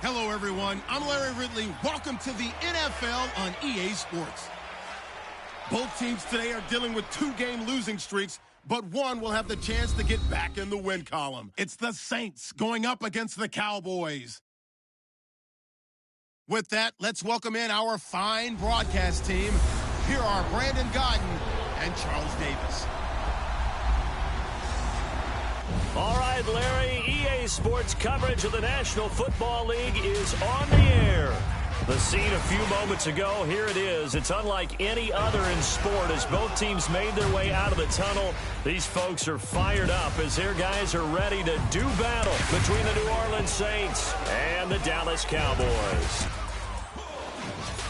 Hello, everyone. I'm Larry Ridley. Welcome to the NFL on EA Sports. Both teams today are dealing with two-game losing streaks, but one will have the chance to get back in the win column. It's the Saints going up against the Cowboys. With that, let's welcome in our fine broadcast team. Here are Brandon Godden and Charles Davis. All right, Larry, EA Sports coverage of the National Football League is on the air. The scene a few moments ago, here it is. It's unlike any other in sport as both teams made their way out of the tunnel. These folks are fired up as their guys are ready to do battle between the New Orleans Saints and the Dallas Cowboys.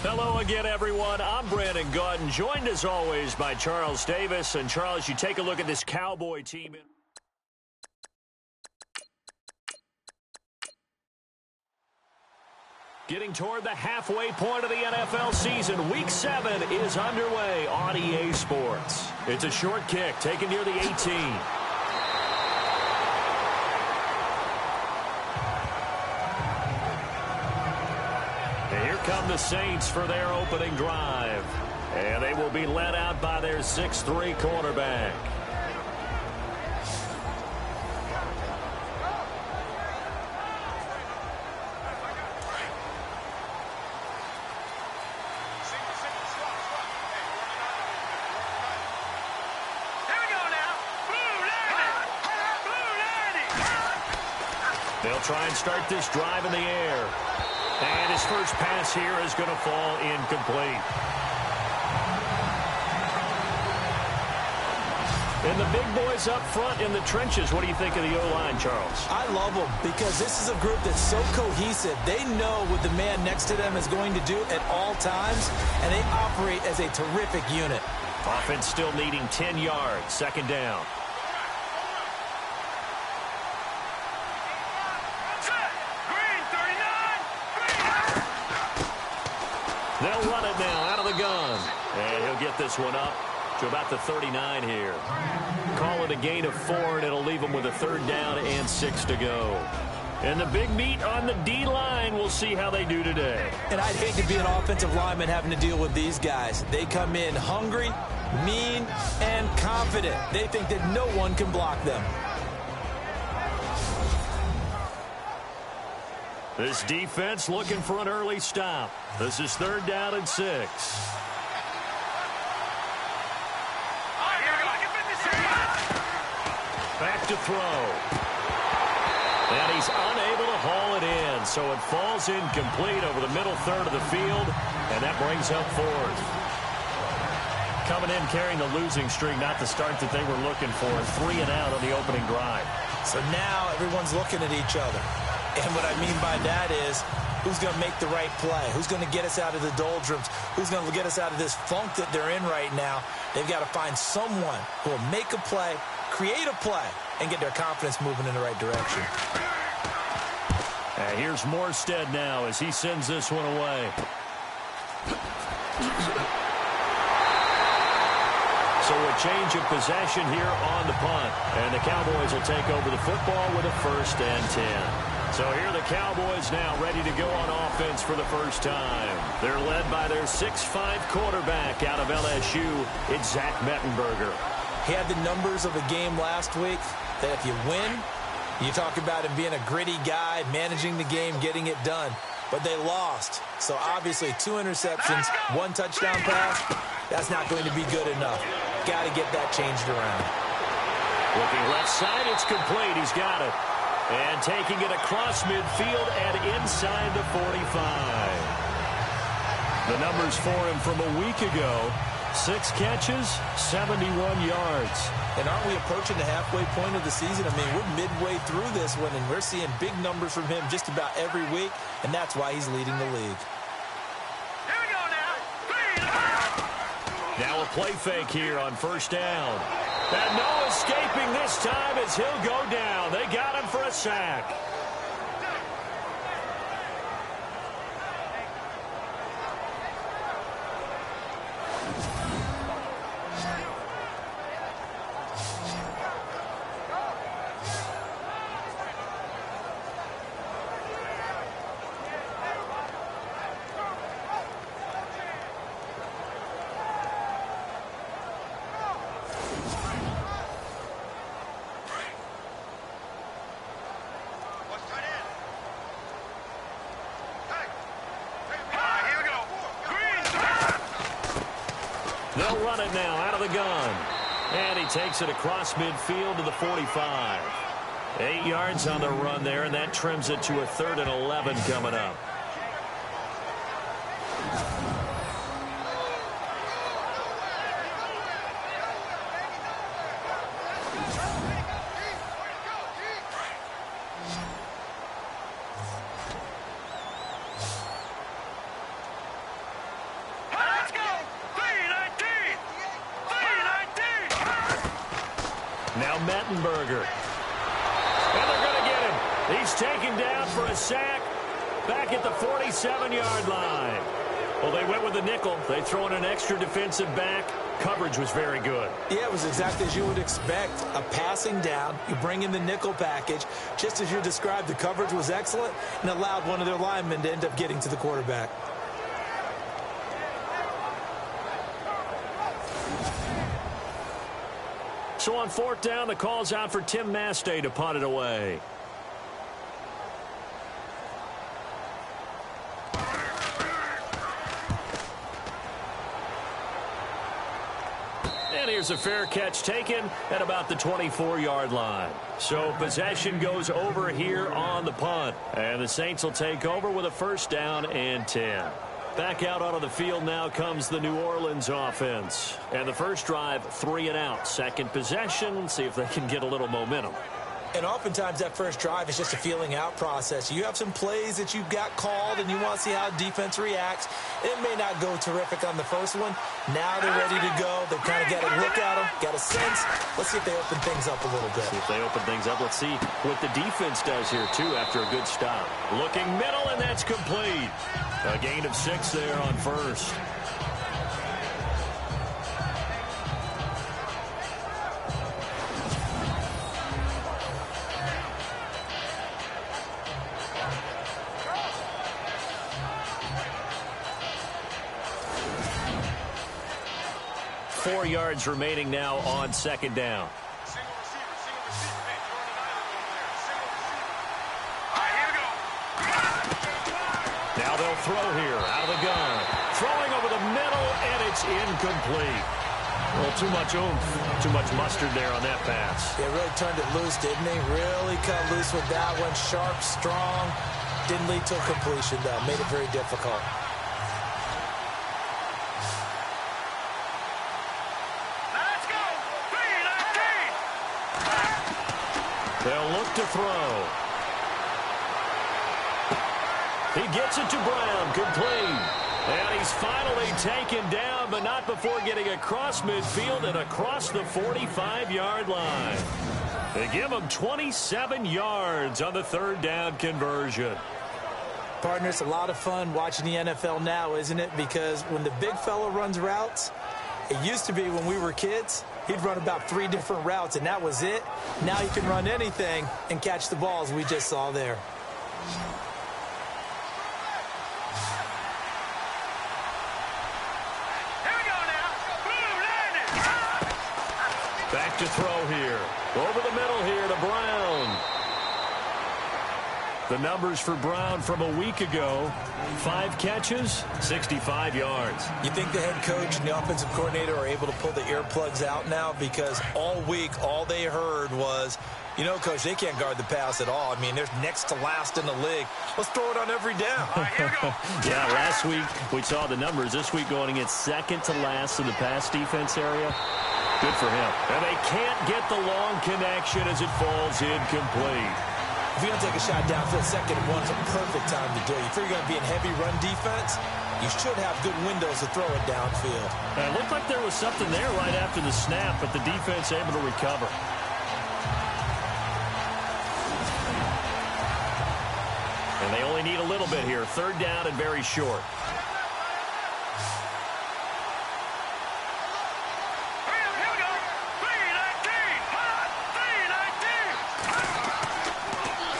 Hello again, everyone. I'm Brandon Godden, joined as always by Charles Davis. And Charles, you take a look at this Cowboy team. Getting toward the halfway point of the NFL season, Week 7 is underway on EA Sports. It's a short kick taken near the 18. And here come the Saints for their opening drive. And they will be led out by their 6'3" quarterback. They'll try and start this drive in the air. And his first pass here is going to fall incomplete. And the big boys up front in the trenches. What do you think of the O-line, Charles? I love them because this is a group that's so cohesive. They know what the man next to them is going to do at all times, and they operate as a terrific unit. Offense still needing 10 yards. Second down. They'll run it now out of the gun. And he'll get this one up to about the 39 here. Call it a gain of 4, and it'll leave them with a third down and 6 to go. And the big meat on the D-line, we'll see how they do today. And I'd hate to be an offensive lineman having to deal with these guys. They come in hungry, mean, and confident. They think that no one can block them. This defense looking for an early stop. This is third down and 6. Back to throw. And he's unable to haul it in, so it falls incomplete over the middle third of the field, and that brings up fourth. Coming in carrying the losing streak, not the start that they were looking for. 3 and out on the opening drive. So now everyone's looking at each other. And what I mean by that is, who's going to make the right play? Who's going to get us out of the doldrums? Who's going to get us out of this funk that they're in right now? They've got to find someone who will make a play, create a play, and get their confidence moving in the right direction. And here's Morstead now as he sends this one away. So a change of possession here on the punt. And the Cowboys will take over the football with a 1st and 10. So here are the Cowboys now ready to go on offense for the first time. They're led by their 6'5" quarterback out of LSU. It's Zach Mettenberger. He had the numbers of a game last week that if you win, you talk about him being a gritty guy, managing the game, getting it done. but they lost. So obviously 2 interceptions, 1 touchdown pass, that's not going to be good enough. Got to get that changed around. Looking left side, it's complete. He's got it. And taking it across midfield and inside the 45. The numbers for him from a week ago: 6 catches, 71 yards. And aren't we approaching the halfway point of the season? I mean, we're midway through this one, and we're seeing big numbers from him just about every week, and that's why he's leading the league. Here we go now. Now a play fake here on first down. And no escaping this time as he'll go down. They got him for a sack. They'll run it now out of the gun. And he takes it across midfield to the 45. 8 yards on the run there, and that trims it to a 3rd and 11 coming up. Now Mettenberger. And they're going to get him. He's taken down for a sack back at the 47-yard line. Well, they went with the nickel. They throw in an extra defensive back. Coverage was very good. Yeah, it was exactly as you would expect. A passing down. You bring in the nickel package. Just as you described, the coverage was excellent and allowed one of their linemen to end up getting to the quarterback. So on 4th down, the call's out for Tim Mastay to punt it away. And here's a fair catch taken at about the 24-yard line. So possession goes over here on the punt. And the Saints will take over with a 1st down and 10. Back out onto the field now comes the New Orleans offense. And the first drive, 3 and out. Second possession, see if they can get a little momentum. And oftentimes that first drive is just a feeling out process. You have some plays that you've got called and you want to see how defense reacts. It may not go terrific on the first one. Now they're ready to go. They've kind of got a look at them, got a sense. Let's see if they open things up a little bit. See if they open things up. Let's see what the defense does here, too, after a good stop. Looking middle, and that's complete. A gain of 6 there on first. Four yards remaining now on 2nd down. Now they'll throw here out of the gun. Throwing over the middle, and it's incomplete. Well, too much oomph, too much mustard there on that pass. Yeah, really turned it loose, didn't he? Really cut loose with that one. Sharp, strong. Didn't lead to a completion, though. Made it very difficult. They'll look to throw. He gets it to Brown, complete. And he's finally taken down, but not before getting across midfield and across the 45-yard line. They give him 27 yards on the 3rd down conversion. Partner, it's a lot of fun watching the NFL now, isn't it? Because when the big fella runs routes, it used to be when we were kids, he'd run about 3 different routes, and that was it. Now he can run anything and catch the balls we just saw there. Back to throw here. Over the middle here to Brown. The numbers for Brown from a week ago: 5 catches, 65 yards. You think the head coach and the offensive coordinator are able to pull the earplugs out now? Because all week, all they heard was, you know, Coach, they can't guard the pass at all. I mean, they're next to last in the league. Let's throw it on every down. All right, here we go. Yeah, last week we saw the numbers. This week going against second to last in the pass defense area. Good for him. And they can't get the long connection as it falls incomplete. If you're going to take a shot downfield, 2nd and 1 is a perfect time to do it. If you're going to be in heavy run defense, you should have good windows to throw it downfield. And it looked like there was something there right after the snap, but the defense able to recover. And they only need a little bit here. 3rd down and very short.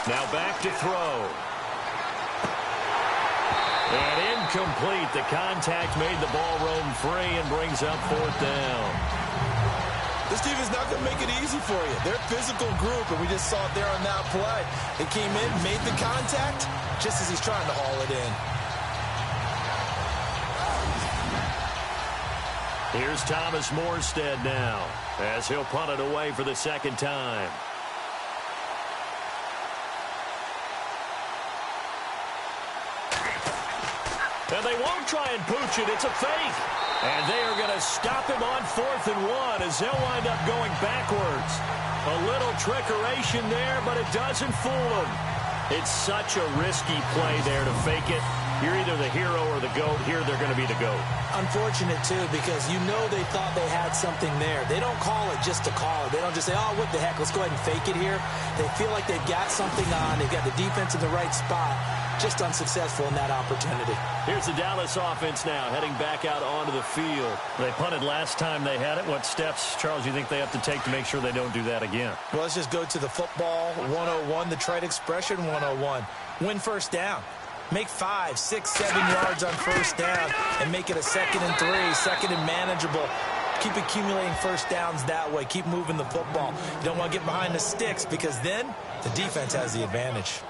Now back to throw. And incomplete. The contact made the ball roam free and brings up 4th down. This team is not going to make it easy for you. They're a physical group, and we just saw it there on that play. They came in, made the contact, just as he's trying to haul it in. Here's Thomas Morstead now, as he'll punt it away for the 2nd time. And they won't try and pooch it. It's a fake. And they are going to stop him on 4th and 1 as they'll wind up going backwards. A little trickeration there, but it doesn't fool them. It's such a risky play there to fake it. You're either the hero or the GOAT. Here they're going to be the GOAT. Unfortunate, too, because you know they thought they had something there. They don't call it just to call it. They don't just say, oh, what the heck, let's go ahead and fake it here. They feel like they've got something on. They've got the defense in the right spot. Just unsuccessful in that opportunity. Here's the Dallas offense now, heading back out onto the field. They punted last time they had it. What steps, Charles, you think they have to take to make sure they don't do that again? Well, let's just go to the football 101, the trite expression 101. Win 1st down. Make 5, 6, 7 yards on 1st down and make it a 2nd and 3, 2nd and manageable. Keep accumulating 1st downs that way. Keep moving the football. You don't want to get behind the sticks because then the defense has the advantage.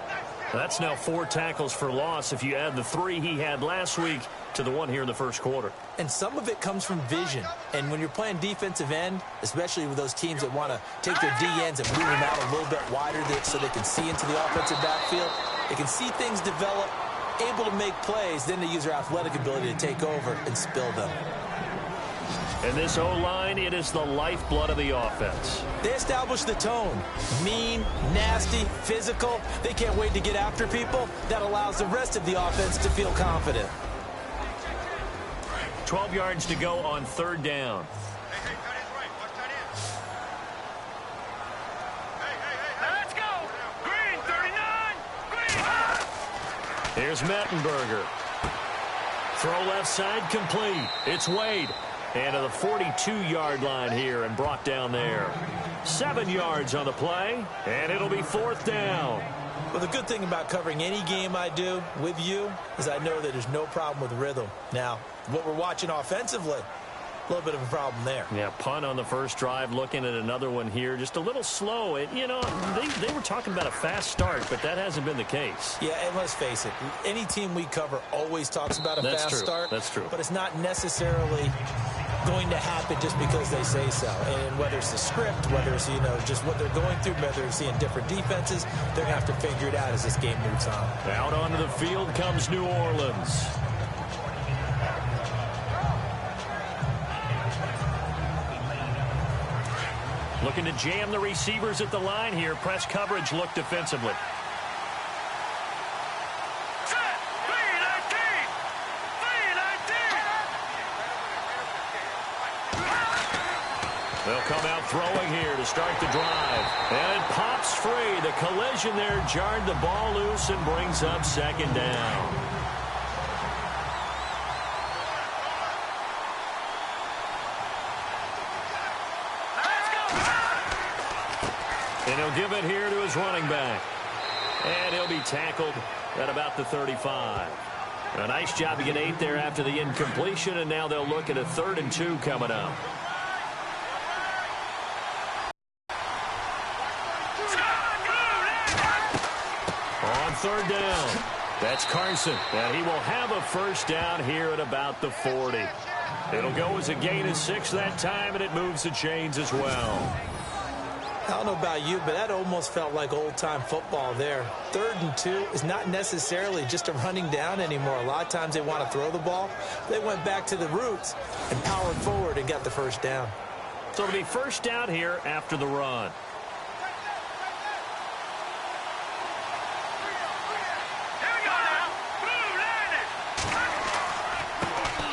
That's now 4 tackles for loss if you add the 3 he had last week to the 1 here in the 1st quarter. And some of it comes from vision. And when you're playing defensive end, especially with those teams that want to take their D-ends and move them out a little bit wider so they can see into the offensive backfield, they can see things develop, able to make plays, then they use their athletic ability to take over and spill them. And this O-line, it is the lifeblood of the offense. They establish the tone. Mean, nasty, physical. They can't wait to get after people. That allows the rest of the offense to feel confident. 12 yards to go on 3rd down. Hey, tight end's right. Watch tight end. Hey. Let's go. Green, 39. Green. Here's Mettenberger. Throw left side complete. It's Wade. And to the 42-yard line here and brought down there. 7 yards on the play, and it'll be 4th down. Well, the good thing about covering any game I do with you is I know that there's no problem with rhythm. Now, what we're watching offensively, a little bit of a problem there. Yeah, punt on the first drive, looking at another one here. Just a little slow. You know, they were talking about a fast start, but that hasn't been the case. Yeah, and let's face it, any team we cover always talks about a fast start. That's true. But it's not necessarily going to happen just because they say so. And whether it's the script, whether it's, you know, just what they're going through, whether they're seeing different defenses, they're going to have to figure it out as this game moves on. Out onto the field comes New Orleans. Looking to jam the receivers at the line here. Press coverage look defensively. They'll come out throwing here to start the drive. And it pops free. The collision there jarred the ball loose and brings up 2nd down. And he'll give it here to his running back. And he'll be tackled at about the 35. A nice job to get 8 there after the incompletion, and now they'll look at a 3rd and 2 coming up. On third down. That's Carson, and he will have a first down here at about the 40. It'll go as a gain of 6 that time, and it moves the chains as well. I don't know about you, but that almost felt like old-time football there. 3rd and 2 is not necessarily just a running down anymore. A lot of times they want to throw the ball. They went back to the roots and powered forward and got the first down. So it'll be first down here after the run.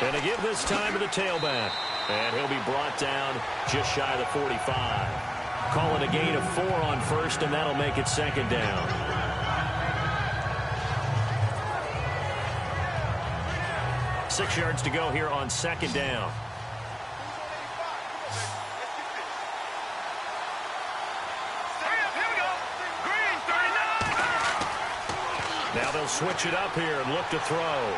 And to give this time to the tailback. And he'll be brought down just shy of the 45. Call it a gain of 4 on first, and that'll make it second down. Six yards to go here on second down. Now they'll switch it up here and look to throw.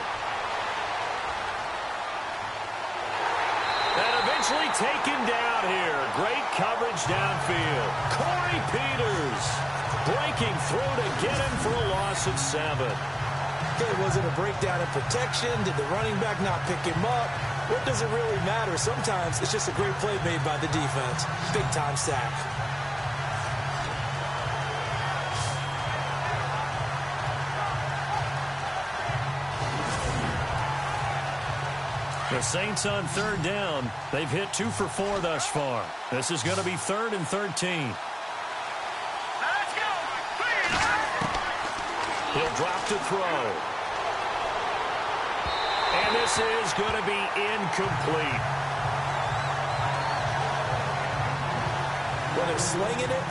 And eventually taken down here. Great coverage downfield. Corey Peters breaking through to get him for a loss of 7. Okay, was it a breakdown in protection? Did the running back not pick him up? What does it really matter? Sometimes it's just a great play made by the defense. Big-time sack. The Saints on third down. They've hit 2 for 4 thus far. This is going to be 3rd and 13. Let's go. He'll drop to throw. And this is going to be incomplete. Well, they're slinging it,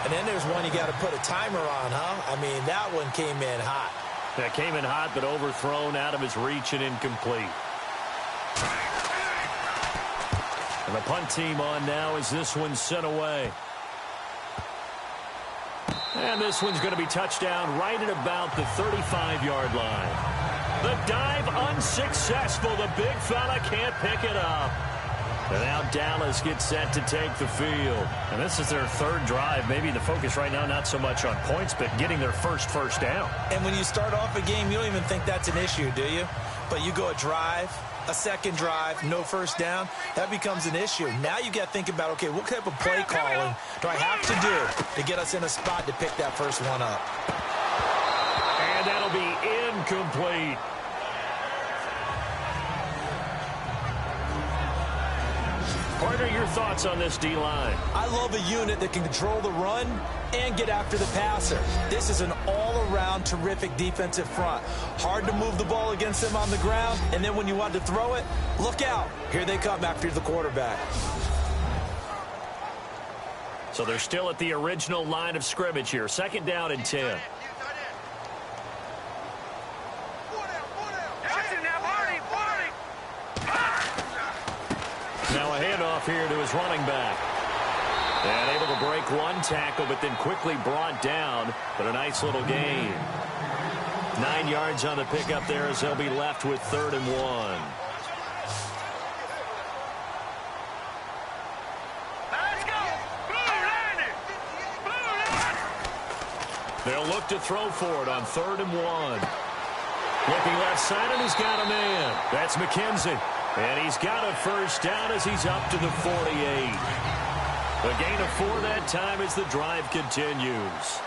and then there's one you got to put a timer on, huh? I mean, that one came in hot. That came in hot, but overthrown, out of his reach and incomplete. And the punt team on now as this one's sent away. And this one's going to be touchdown right at about the 35-yard line. The dive unsuccessful. The big fella can't pick it up. And now Dallas gets set to take the field. And this is their 3rd drive. Maybe the focus right now not so much on points, but getting their first down. And when you start off a game, you don't even think that's an issue, do you? But you go a drive, a second drive, no first down, that becomes an issue. Now you got to think about, okay, what type of play calling do I have to do to get us in a spot to pick that first one up? And that'll be incomplete. Partner, your thoughts on this D-line? I love a unit that can control the run and get after the passer. This is an all-around terrific defensive front. Hard to move the ball against them on the ground, and then when you want to throw it, look out. Here they come after the quarterback. So they're still at the original line of scrimmage here. 2nd down and 10. Now a handoff here to his running back. And able to break one tackle, but then quickly brought down. But a nice little gain. 9 yards on the pickup there as they'll be left with 3rd and 1. They'll look to throw for it on 3rd and 1. Looking left side, and he's got a man. That's McKenzie. And he's got a first down as he's up to the 48. A gain of 4 that time as the drive continues.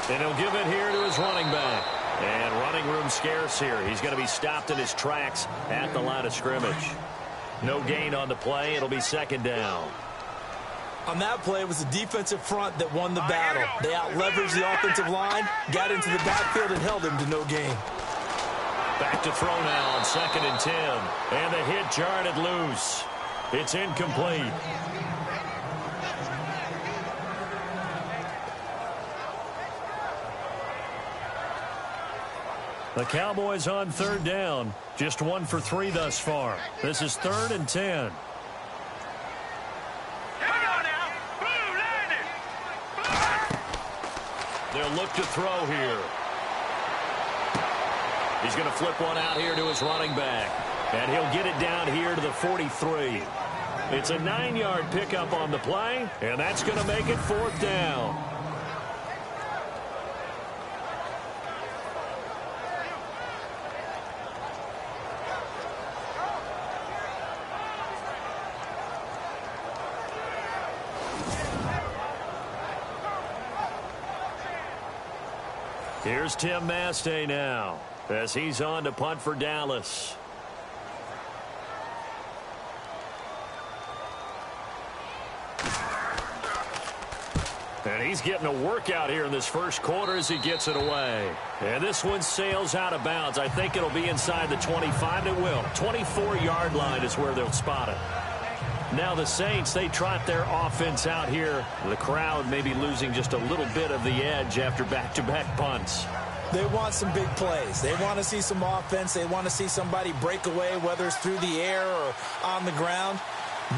And he'll give it here to his running back. And running room scarce here. He's going to be stopped in his tracks at the line of scrimmage. No gain on the play. It'll be 2nd down. On that play, it was the defensive front that won the battle. They out-leveraged the offensive line, got into the backfield, and held him to no gain. Back to throw now on 2nd and 10. And the hit jarred it loose. It's incomplete. The Cowboys on 3rd down. Just 1 for 3 thus far. This is 3rd and 10. They'll look to throw here. He's going to flip one out here to his running back. And he'll get it down here to the 43. It's a 9-yard pickup on the play, and that's going to make it 4th down. Here's Tim Mastay now as he's on to punt for Dallas. And he's getting a workout here in this first quarter as he gets it away. And this one sails out of bounds. I think it'll be inside the 25. It will. 24-yard line is where they'll spot it. Now the Saints, they trot their offense out here. The crowd may be losing just a little bit of the edge after back-to-back punts. They want some big plays. They want to see some offense. They want to see somebody break away, whether it's through the air or on the ground.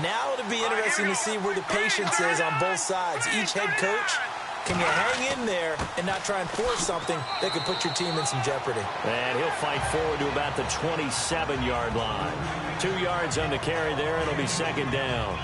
Now it'll be interesting to see where the patience is on both sides. Each head coach, can you hang in there and not try and force something that could put your team in some jeopardy? And he'll fight forward to about the 27-yard line. 2 yards on the carry there. It'll be 2nd down.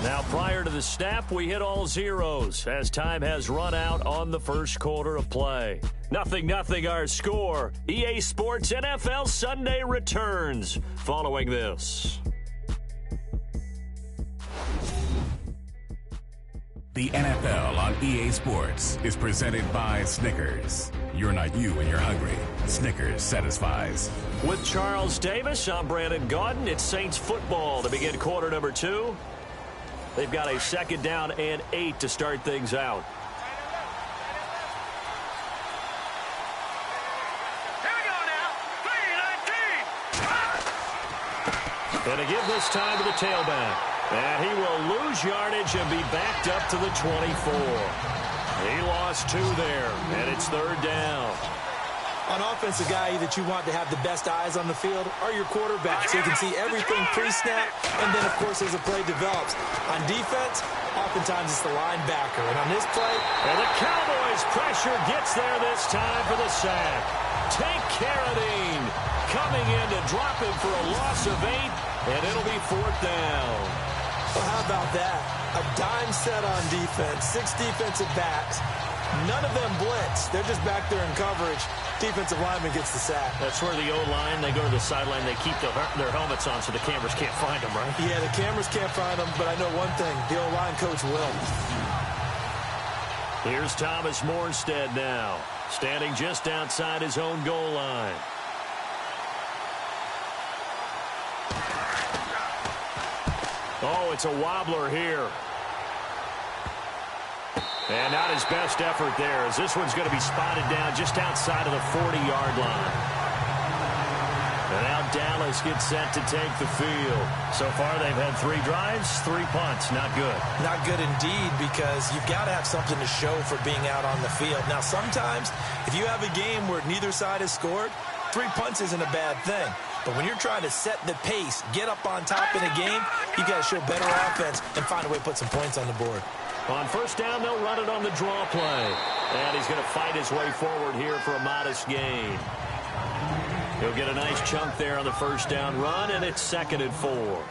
Now, prior to the snap, we hit all zeros as time has run out on the first quarter of play. 0-0 our score. EA Sports NFL Sunday returns following this. The NFL on EA Sports is presented by Snickers. You're not you when you're hungry. Snickers satisfies. With Charles Davis, I'm Brandon Gaudin. It's Saints football to begin quarter number 2. They've got a 2nd down and 8 to start things out. Here we go now. 3-19. And to give this time to the tailback. And he will lose yardage and be backed up to the 24. He lost 2 there, and it's 3rd down. On offense, a guy that you want to have the best eyes on the field are your quarterbacks. So you can see everything pre-snap, and then, of course, as the play develops. On defense, oftentimes it's the linebacker. And on this play, and the Cowboys pressure gets there this time for the sack. Take Carradine coming in to drop him for a loss of 8, and it'll be 4th down. Well, how about that? A dime set on defense, 6 defensive backs. None of them blitz. They're just back there in coverage. Defensive lineman gets the sack. That's where the O-line, they go to the sideline, they keep their helmets on so the cameras can't find them, right? Yeah, the cameras can't find them, but I know one thing. The O-line coach will. Here's Thomas Morstead now, standing just outside his own goal line. Oh, it's a wobbler here. And not his best effort there, as this one's going to be spotted down just outside of the 40-yard line. And now Dallas gets set to take the field. So far, they've had 3 drives, 3 punts. Not good. Not good indeed, because you've got to have something to show for being out on the field. Now, sometimes, if you have a game where neither side has scored, 3 punts isn't a bad thing. But when you're trying to set the pace, get up on top in a game, you got to show better offense and find a way to put some points on the board. On first down, they'll run it on the draw play. And he's going to fight his way forward here for a modest gain. He'll get a nice chunk there on the first down run, and it's 2nd and 4.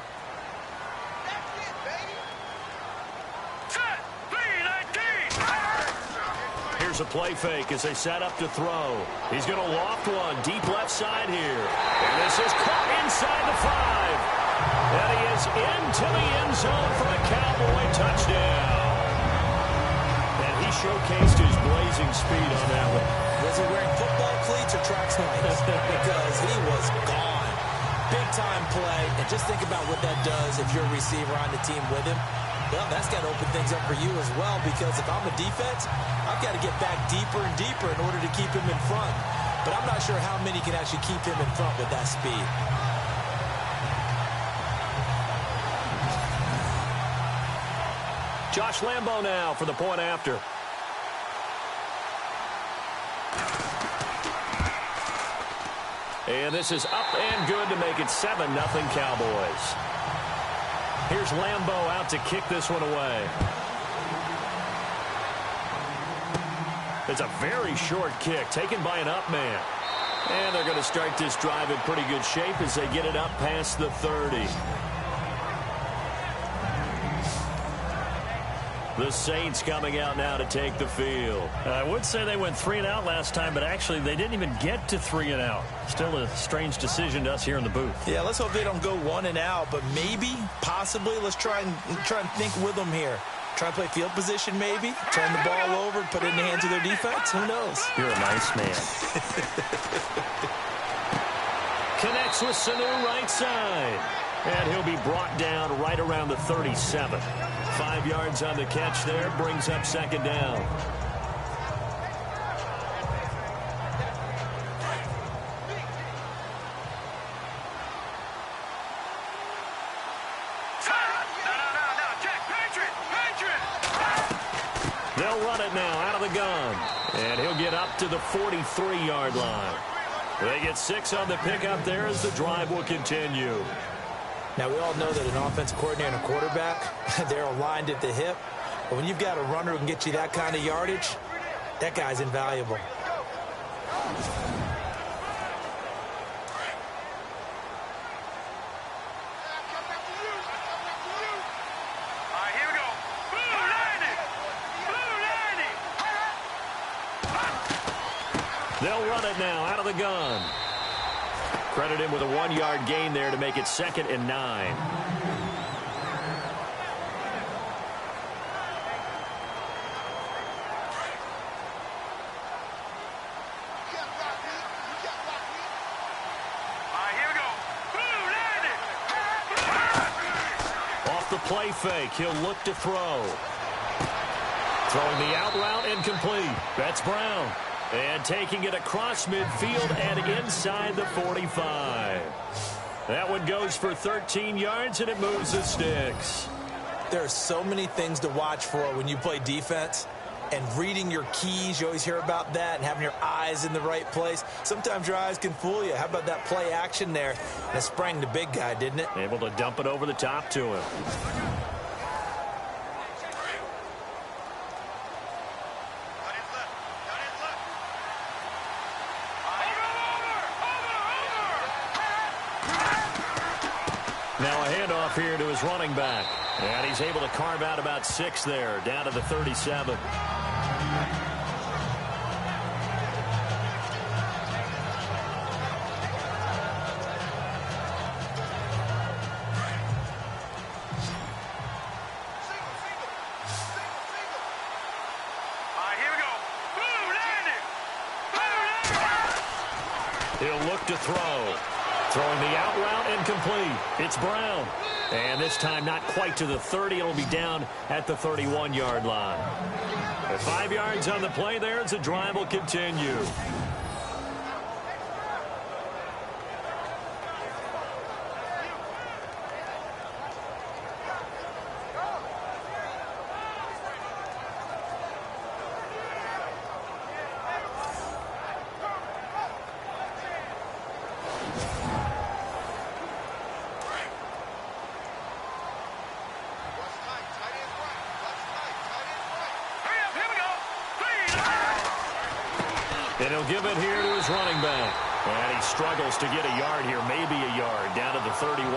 Set. 3-19. Here's a play fake as they set up to throw. He's going to loft one deep left side here. And this is caught inside the 5. And he is into the end zone for a Cowboy touchdown. Showcased his blazing speed on that one. Was he wearing football cleats or track spikes? Because he was gone. Big-time play. And just think about what that does if you're a receiver on the team with him. Well, that's got to open things up for you as well, because if I'm a defense, I've got to get back deeper and deeper in order to keep him in front. But I'm not sure how many can actually keep him in front with that speed. Josh Lambo now for the point after. And this is up and good to make it 7-0 Cowboys. Here's Lambo out to kick this one away. It's a very short kick taken by an up man. And they're going to start this drive in pretty good shape as they get it up past the 30. The Saints coming out now to take the field. I would say they went 3 and out last time, but actually they didn't even get to 3 and out. Still a strange decision to us here in the booth. Yeah, let's hope they don't go 1 and out, but maybe, possibly, let's try and think with them here. Try and play field position maybe, turn the ball over, put it in the hands of their defense. Who knows? You're a nice man. Connects with Sanu right side. And he'll be brought down right around the 37. 5 yards on the catch there, brings up second down. They'll run it now out of the gun. And he'll get up to the 43-yard line. They get 6 on the pickup there as the drive will continue. Now, we all know that an offensive coordinator and a quarterback, they're aligned at the hip. But when you've got a runner who can get you that kind of yardage, that guy's invaluable. All right, here we go. They'll run it now out of the gun. Credit him with a 1-yard gain there to make it 2nd and 9. Off the play fake, he'll look to throw. Throwing the out route incomplete. That's Brown. And taking it across midfield and inside the 45. That one goes for 13 yards, and it moves the sticks. There are so many things to watch for when you play defense. And reading your keys, you always hear about that, and having your eyes in the right place. Sometimes your eyes can fool you. How about that play action there? And it sprang the big guy, didn't it? Able to dump it over the top to him. Now a handoff here to his running back. And he's able to carve out about 6 there, down to the 37. He'll look to throw. Throwing the out route incomplete. It's Brown. And this time not quite to the 30. It'll be down at the 31-yard line. 5 yards on the play there as the drive will continue. And he'll give it here to his running back. And he struggles to get a yard here, maybe a yard, down to the 31.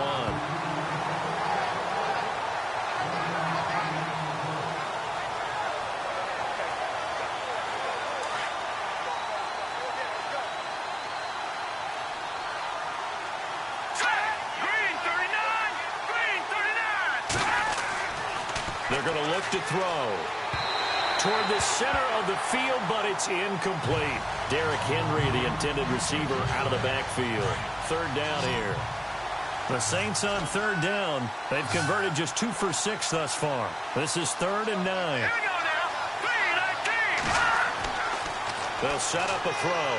They're going to look to throw toward the center of the field, but it's incomplete. Derrick Henry, the intended receiver, out of the backfield. 3rd down here. The Saints on 3rd down. They've converted just 2 for 6 thus far. This is 3rd and 9. They'll set up a throw.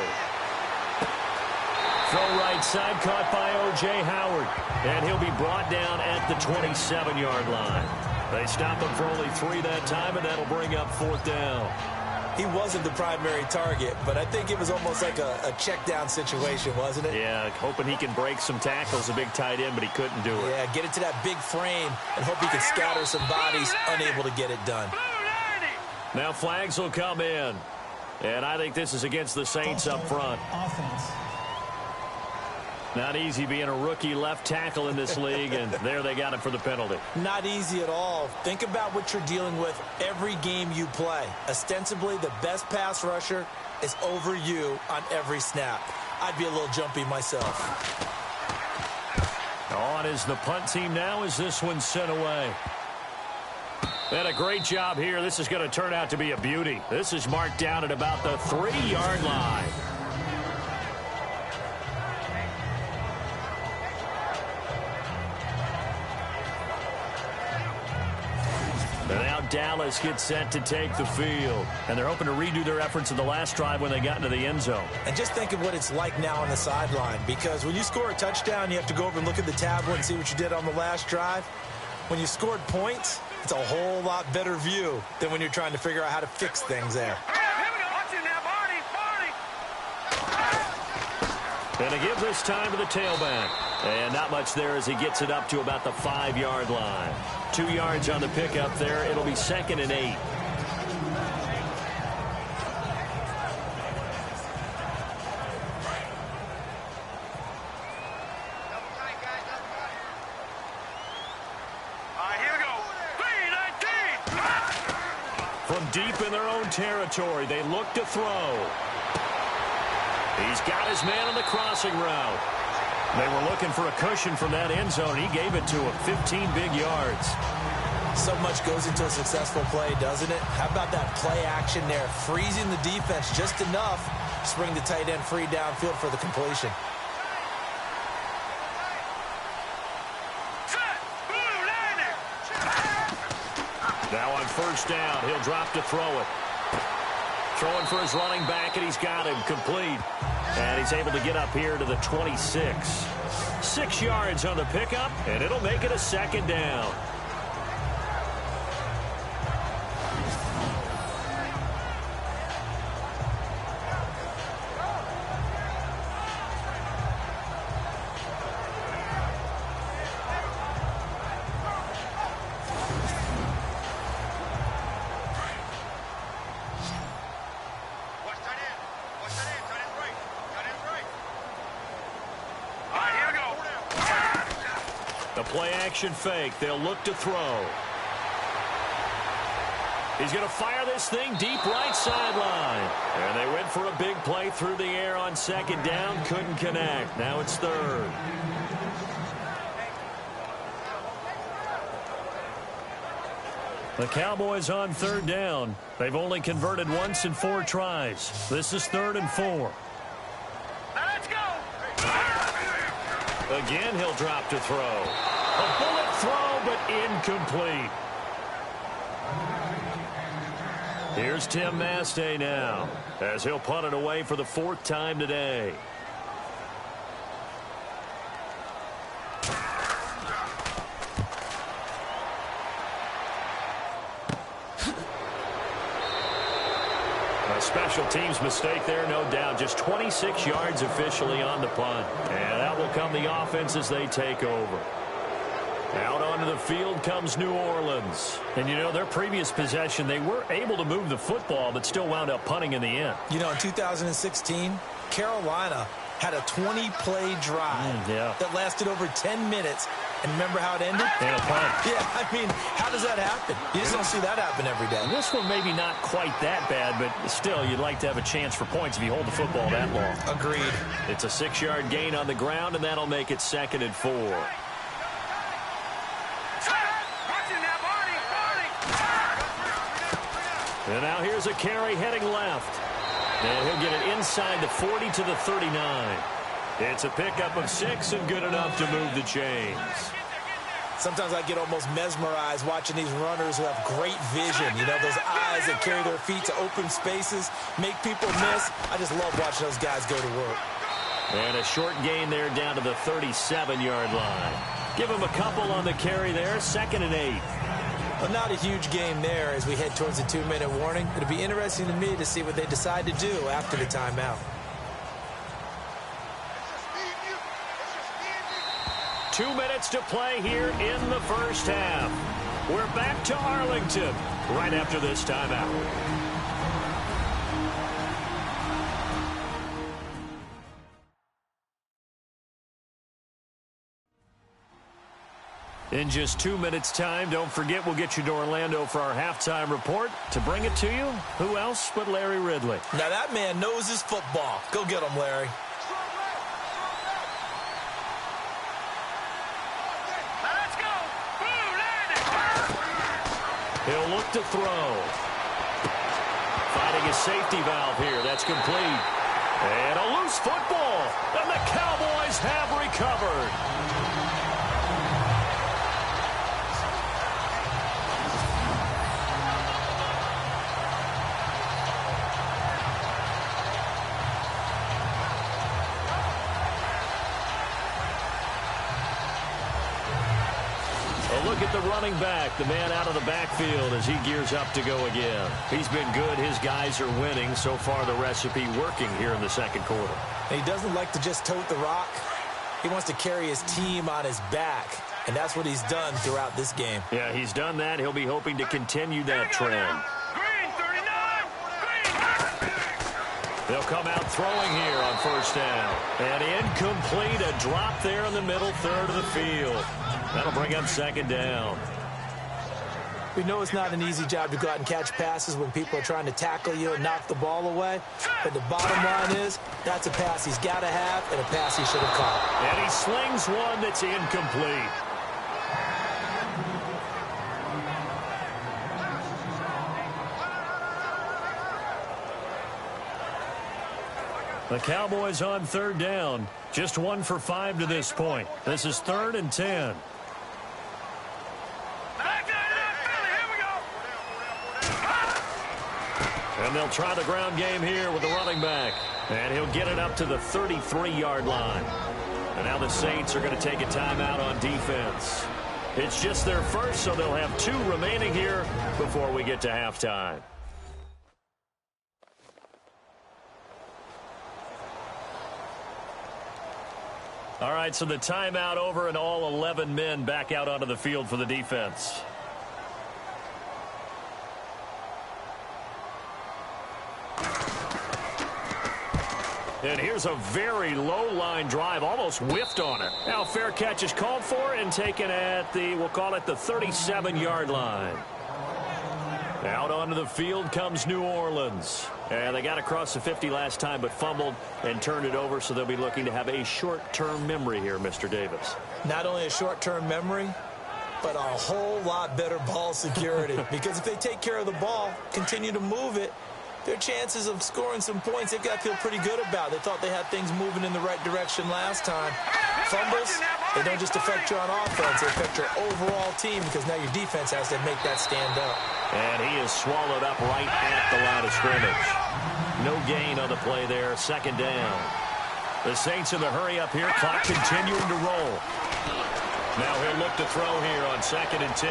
Throw right side, caught by O.J. Howard. And he'll be brought down at the 27-yard line. They stop him for only 3 that time, and that'll bring up 4th down. He wasn't the primary target, but I think it was almost like a check down situation, wasn't it? Yeah, hoping he can break some tackles, a big tight end, but he couldn't do it. Yeah, get it to that big frame and hope he can scatter some bodies, unable to get it done. Now flags will come in. And I think this is against the Saints up front. Offense. Not easy being a rookie left tackle in this league, and there they got him for the penalty. Not easy at all. Think about what you're dealing with every game you play. Ostensibly, the best pass rusher is over you on every snap. I'd be a little jumpy myself. On is the punt team now as this one's sent away. And a great job here. This is going to turn out to be a beauty. This is marked down at about the 3-yard line. And now Dallas gets set to take the field. And they're hoping to redo their efforts in the last drive when they got into the end zone. And just think of what it's like now on the sideline. Because when you score a touchdown, you have to go over and look at the tablet and see what you did on the last drive. When you scored points, it's a whole lot better view than when you're trying to figure out how to fix things there. And to give this time to the tailback. And not much there as he gets it up to about the 5-yard line. 2 yards on the pickup there. It'll be 2nd and 8. From deep in their own territory, they look to throw. He's got his man on the crossing route. They were looking for a cushion from that end zone. He gave it to him, 15 big yards. So much goes into a successful play, doesn't it? How about that play action there? Freezing the defense just enough to bring the tight end free downfield for the completion. Now on first down, he'll drop to throw it. Throwing for his running back, and he's got him complete. And he's able to get up here to the 26. 6 yards on the pickup, and it'll make it a 2nd down. Play-action fake. They'll look to throw. He's going to fire this thing deep right sideline. And they went for a big play through the air on 2nd down. Couldn't connect. Now it's 3rd. The Cowboys on 3rd down. They've only converted once in 4 tries. This is 3rd and 4. Let's go. Again, he'll drop to throw. A bullet throw, but incomplete. Here's Tim Mastay now, as he'll punt it away for the 4th time today. A special teams mistake there, no doubt. Just 26 yards officially on the punt. And that will come the offense as they take over. Out onto the field comes New Orleans. And, you know, their previous possession, they were able to move the football, but still wound up punting in the end. You know, in 2016, Carolina had a 20-play drive that lasted over 10 minutes. And remember how it ended? And a punt. Yeah, I mean, how does that happen? You just don't see that happen every day. This one maybe not quite that bad, but still, you'd like to have a chance for points if you hold the football that long. Agreed. It's a 6-yard gain on the ground, and that'll make it 2nd and 4. And now here's a carry heading left. And he'll get it inside the 40 to the 39. It's a pickup of 6 and good enough to move the chains. Sometimes I get almost mesmerized watching these runners who have great vision. You know, those eyes that carry their feet to open spaces, make people miss. I just love watching those guys go to work. And a short gain there down to the 37-yard line. Give him a couple on the carry there, 2nd and 8. Well, not a huge game there as we head towards the 2-minute warning. It'll be interesting to me to see what they decide to do after the timeout. 2 minutes to play here in the first half. We're back to Arlington right after this timeout. In just 2 minutes' time, don't forget we'll get you to Orlando for our halftime report. To bring it to you, who else but Larry Ridley? Now that man knows his football. Go get him, Larry. Let's go. He'll look to throw. Finding a safety valve here. That's complete. And a loose football. And the Cowboys have recovered. Look at the running back, the man out of the backfield as he gears up to go again. He's been good. His guys are winning. So far, the recipe working here in the second quarter. He doesn't like to just tote the rock. He wants to carry his team on his back, and that's what he's done throughout this game. Yeah, he's done that. He'll be hoping to continue that trend. Green 39. Green. They'll come out throwing here on first down. And incomplete, a drop there in the middle third of the field. That'll bring up second down. We know it's not an easy job to go out and catch passes when people are trying to tackle you and knock the ball away. But the bottom line is, that's a pass he's got to have and a pass he should have caught. And he slings one that's incomplete. The Cowboys on third down. Just 1 for 5 to this point. This is 3rd and 10. And they'll try the ground game here with the running back. And he'll get it up to the 33-yard line. And now the Saints are going to take a timeout on defense. It's just their first, so they'll have 2 remaining here before we get to halftime. All right, so the timeout over and all 11 men back out onto the field for the defense. And here's a very low-line drive, almost whiffed on it. Now fair catch is called for and taken at the, we'll call it the 37-yard line. Out onto the field comes New Orleans. And they got across the 50 last time but fumbled and turned it over, so they'll be looking to have a short-term memory here, Mr. Davis. Not only a short-term memory, but a whole lot better ball security. Because if they take care of the ball, continue to move it, their chances of scoring some points, they've got to feel pretty good about. They thought they had things moving in the right direction last time. Fumbles, they don't just affect you on offense, they affect your overall team because now your defense has to make that stand up. And he is swallowed up right at the line of scrimmage. No gain on the play there, second down. The Saints in the hurry up here, clock continuing to roll. Now he'll look to throw here on 2nd and 10.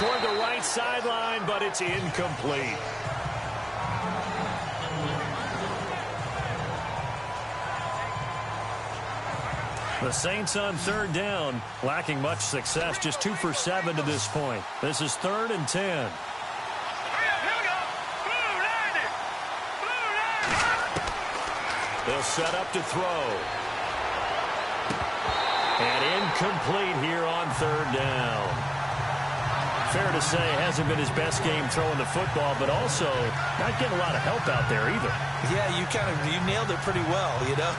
Toward the right sideline, but it's incomplete. The Saints on third down, lacking much success, just 2 for 7 to this point. This is 3rd and 10. They'll set up to throw. And incomplete here on third down. Fair to say, hasn't been his best game throwing the football, but also not getting a lot of help out there either. Yeah, you nailed it pretty well, you know.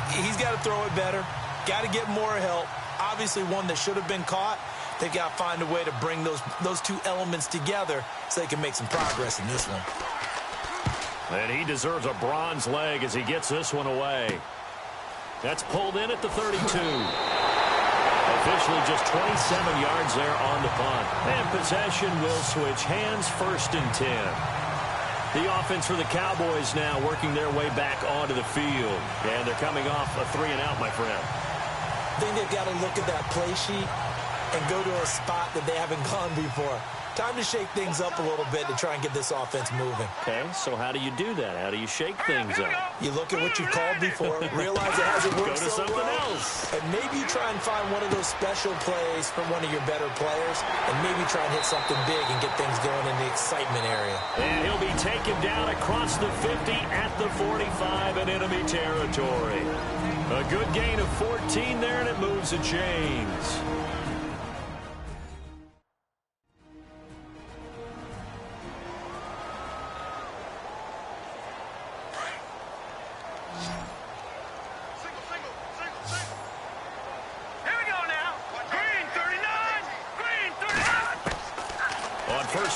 He's got to throw it better. Got to get more help. Obviously one that should have been caught. They've got to find a way to bring those 2 elements together so they can make some progress in this one. And he deserves a bronze leg as he gets this one away. That's pulled in at the 32. Officially just 27 yards there on the punt. And possession will switch hands, 1st and 10. The offense for the Cowboys now working their way back onto the field. And they're coming off a 3-and-out, my friend. I think they've got to look at that play sheet and go to a spot that they haven't gone before. Time to shake things up a little bit to try and get this offense moving. Okay, so how do you do that? How do you shake things up? You look at what you've called before, realize it hasn't worked Go to so something well, else. and maybe you try and find one of those special plays from one of your better players, and maybe try and hit something big and get things going in the excitement area. And he'll be taken down across the 50 at the 45 in enemy territory. A good gain of 14 there, and it moves the chains.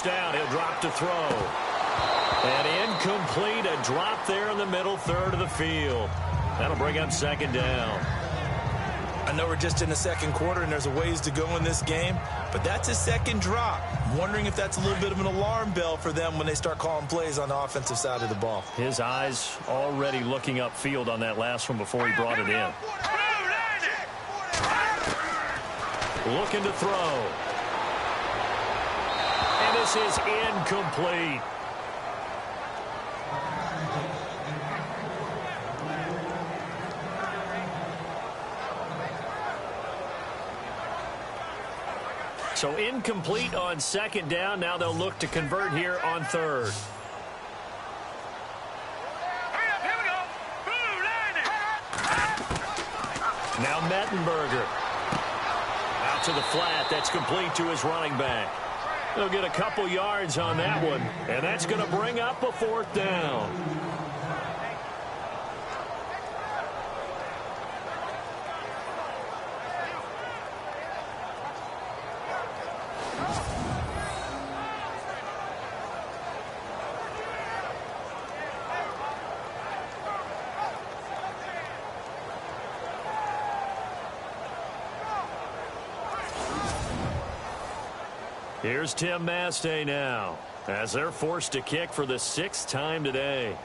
Down, he'll drop to throw. And incomplete, a drop there in the middle third of the field. That'll bring up second down. I know we're just in the second quarter and there's a ways to go in this game, but that's his second drop. I'm wondering if that's a little bit of an alarm bell for them when they start calling plays on the offensive side of the ball. His eyes already looking upfield on that last one before he brought it in. Looking to throw. And this is incomplete. So incomplete on second down. Now they'll look to convert here on third. Now Mettenberger. Out to the flat. That's complete to his running back. They'll get a couple yards on that one, and that's going to bring up a fourth down. Here's Tim Mastay now, as they're forced to kick for the sixth time today.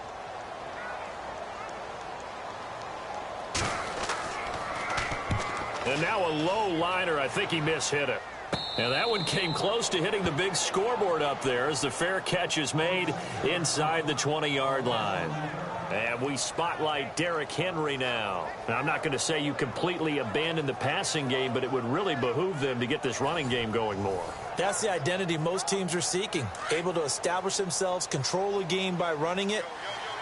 And now a low liner. I think he mishit it. And that one came close to hitting the big scoreboard up there as the fair catch is made inside the 20-yard line. And we spotlight Derrick Henry now. Now, I'm not going to say you completely abandon the passing game, but it would really behoove them to get this running game going more. That's the identity most teams are seeking. Able to establish themselves, control the game by running it,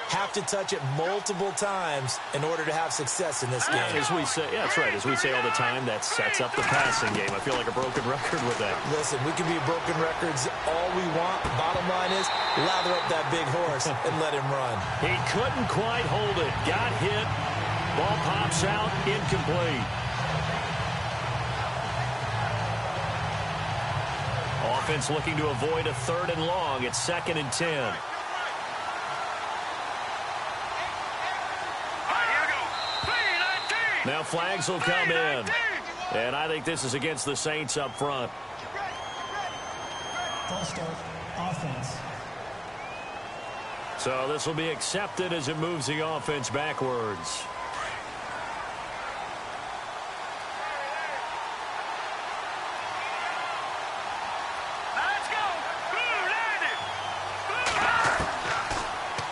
have to touch it multiple times in order to have success in this game. As we say, yeah, that's right. As we say all the time, that sets up the passing game. I feel like a broken record with that. Listen, we can be broken records all we want. Bottom line is, lather up that big horse and let him run. He couldn't quite hold it. Got hit. Ball pops out. Incomplete. Offense looking to avoid a third and long. It's 2nd and 10. Now flags will come in. And I think this is against the Saints up front. False start, offense. So this will be accepted as it moves the offense backwards.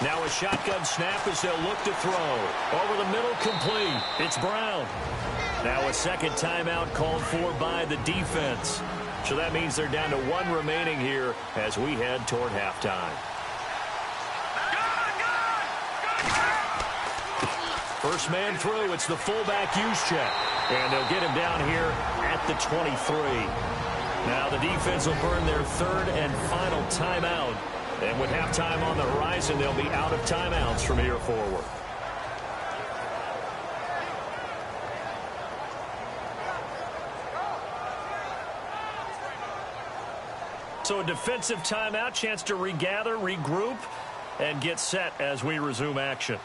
Now a shotgun snap as they'll look to throw. Over the middle, complete. It's Brown. Now a second timeout called for by the defense. So that means they're down to 1 remaining here as we head toward halftime. First man through, it's the fullback Juszczyk. And they'll get him down here at the 23. Now the defense will burn their third and final timeout. And with halftime on the horizon, they'll be out of timeouts from here forward. So a defensive timeout, chance to regather, regroup, and get set as we resume action.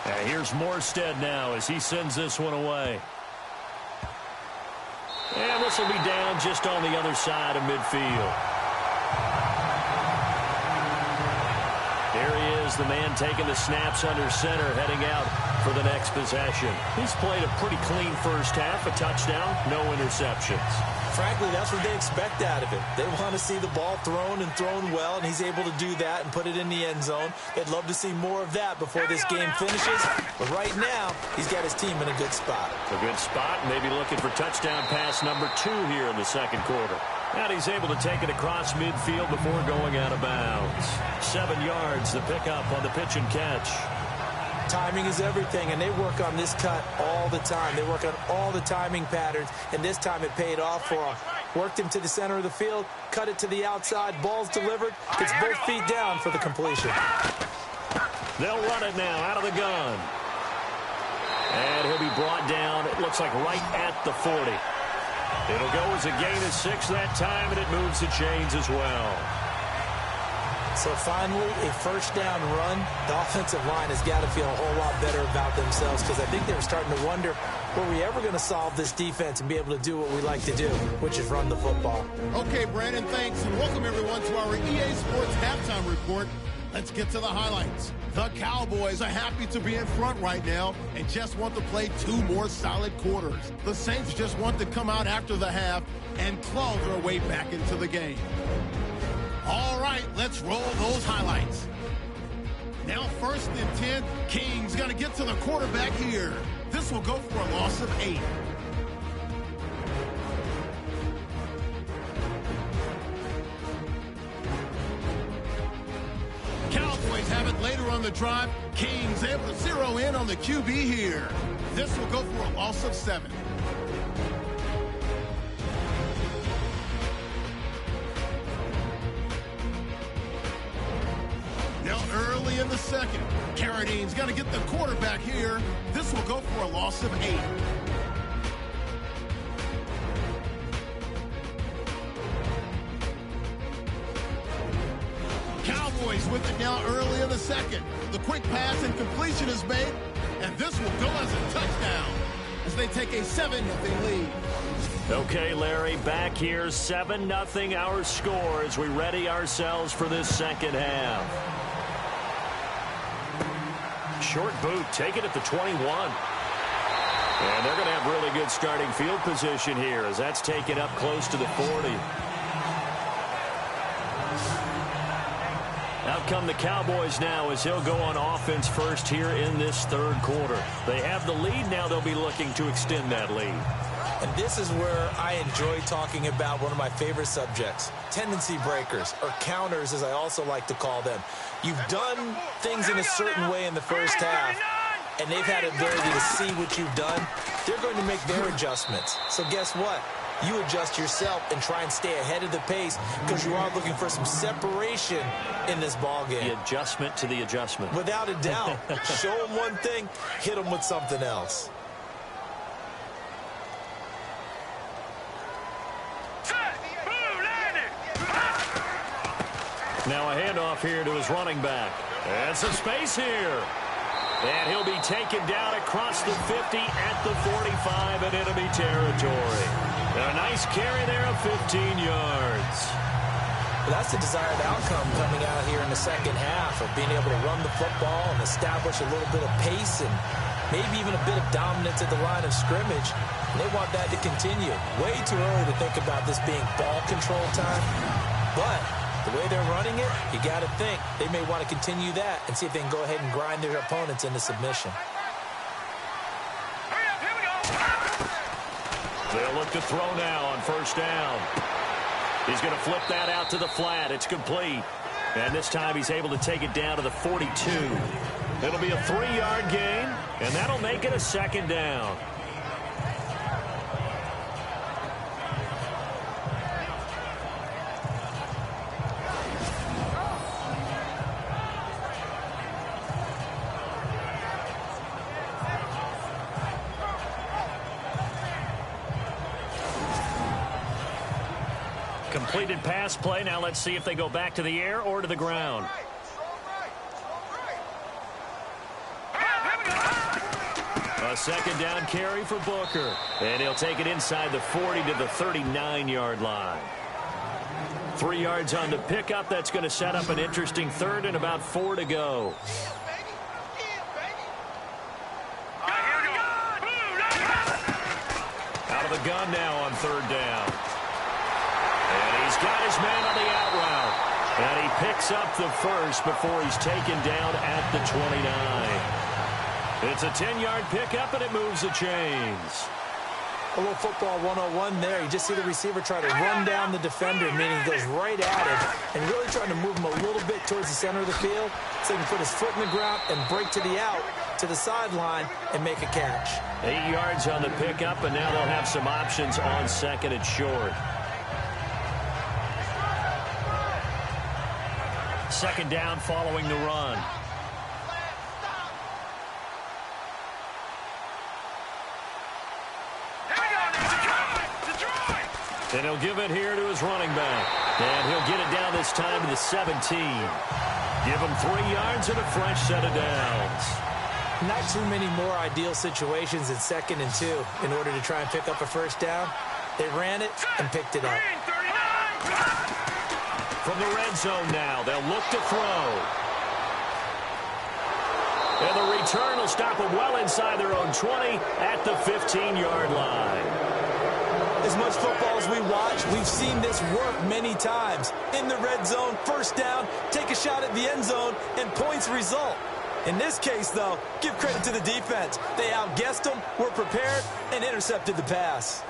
And here's Morstead now as he sends this one away. And this will be down just on the other side of midfield. There he is, the man taking the snaps under center, heading out for the next possession. He's played a pretty clean first half, a touchdown, no interceptions. Frankly, that's what they expect out of it. They want to see the ball thrown and thrown well, and he's able to do that and put it in the end zone. They'd love to see more of that before this game finishes. But right now, he's got his team in a good spot. A good spot, maybe looking for touchdown pass number 2 here in the second quarter. And he's able to take it across midfield before going out of bounds. 7 yards, the pickup on the pitch and catch. Timing is everything, and they work on this cut all the time. They work on all the timing patterns, and this time it paid off for him. Worked him to the center of the field, cut it to the outside, ball's delivered, gets both feet down for the completion. They'll run it now out of the gun. And he'll be brought down, it looks like right at the 40. It'll go as a gain of 6 that time, and it moves the chains as well. So finally, a first down run. The offensive line has got to feel a whole lot better about themselves, because I think they were starting to wonder, were we ever going to solve this defense and be able to do what we like to do, which is run the football. Okay, Brandon, thanks, and welcome everyone to our EA Sports Halftime Report. Let's get to the highlights. The Cowboys are happy to be in front right now and just want to play 2 more solid quarters. The Saints just want to come out after the half and claw their way back into the game. All right, let's roll those highlights. Now 1st and 10, King's going to get to the quarterback here. This will go for a loss of 8. Cowboys have it later on the drive. King's able to zero in on the QB here. This will go for a loss of 7. Now early in the second, Carradine's got to get the quarterback here. This will go for a loss of 8. Cowboys with it now early in the second. The quick pass and completion is made, and this will go as a touchdown as they take a 7-0 lead. Okay, Larry, back here, 7-0 our score as we ready ourselves for this second half. Short boot, take it at the 21. And they're going to have really good starting field position here as that's taken up close to the 40. Out come the Cowboys now as he'll go on offense first here in this third quarter. They have the lead now. They'll be looking to extend that lead. And this is where I enjoy talking about one of my favorite subjects, tendency breakers, or counters as I also like to call them. You've done things in a certain way in the first half, and they've had the ability to see what you've done. They're going to make their adjustments. So guess what? You adjust yourself and try and stay ahead of the pace because you are looking for some separation in this ball game. The adjustment to the adjustment. Without a doubt. Show them one thing, hit them with something else. Now a handoff here to his running back. And some space here. And he'll be taken down across the 50 at the 45 in enemy territory. A nice carry there of 15 yards. Well, that's the desired outcome coming out here in the second half of being able to run the football and establish a little bit of pace and maybe even a bit of dominance at the line of scrimmage. And they want that to continue. Way too early to think about this being ball control time. But the way they're running it, you got to think they may want to continue that and see if they can go ahead and grind their opponents into submission. They'll look to throw now on first down. He's going to flip that out to the flat. It's complete. And this time he's able to take it down to the 42. It'll be a 3-yard gain, and that'll make it a second down. Completed pass play. Now let's see if they go back to the air or to the ground. A second down carry for Booker. And he'll take it inside the 40 to the 39-yard line. 3 yards on the pickup. That's going to set up an interesting third and about 4 to go. the gun now on third down. And he's got his man on the out route. And he picks up the first before he's taken down at the 29. It's a 10-yard pickup, and it moves the chains. A little football 101 there. You just see the receiver try to run down the defender, meaning he goes right at him and really trying to move him a little bit towards the center of the field so he can put his foot in the ground and break to the out, to the sideline, and make a catch. 8 yards on the pickup, and now they'll have some options on second and short. Second down following the run. And he'll give it here to his running back. And he'll get it down this time to the 17. Give him 3 yards and a fresh set of downs. Not too many more ideal situations in 2nd and 2 in order to try and pick up a first down. They ran it and picked it up. From the red zone now, they'll look to throw. And the return will stop them well inside their own 20 at the 15-yard line. As much football as we watch, we've seen this work many times. In the red zone, first down, take a shot at the end zone, and points result. In this case, though, give credit to the defense. They outguessed them, were prepared, and intercepted the pass.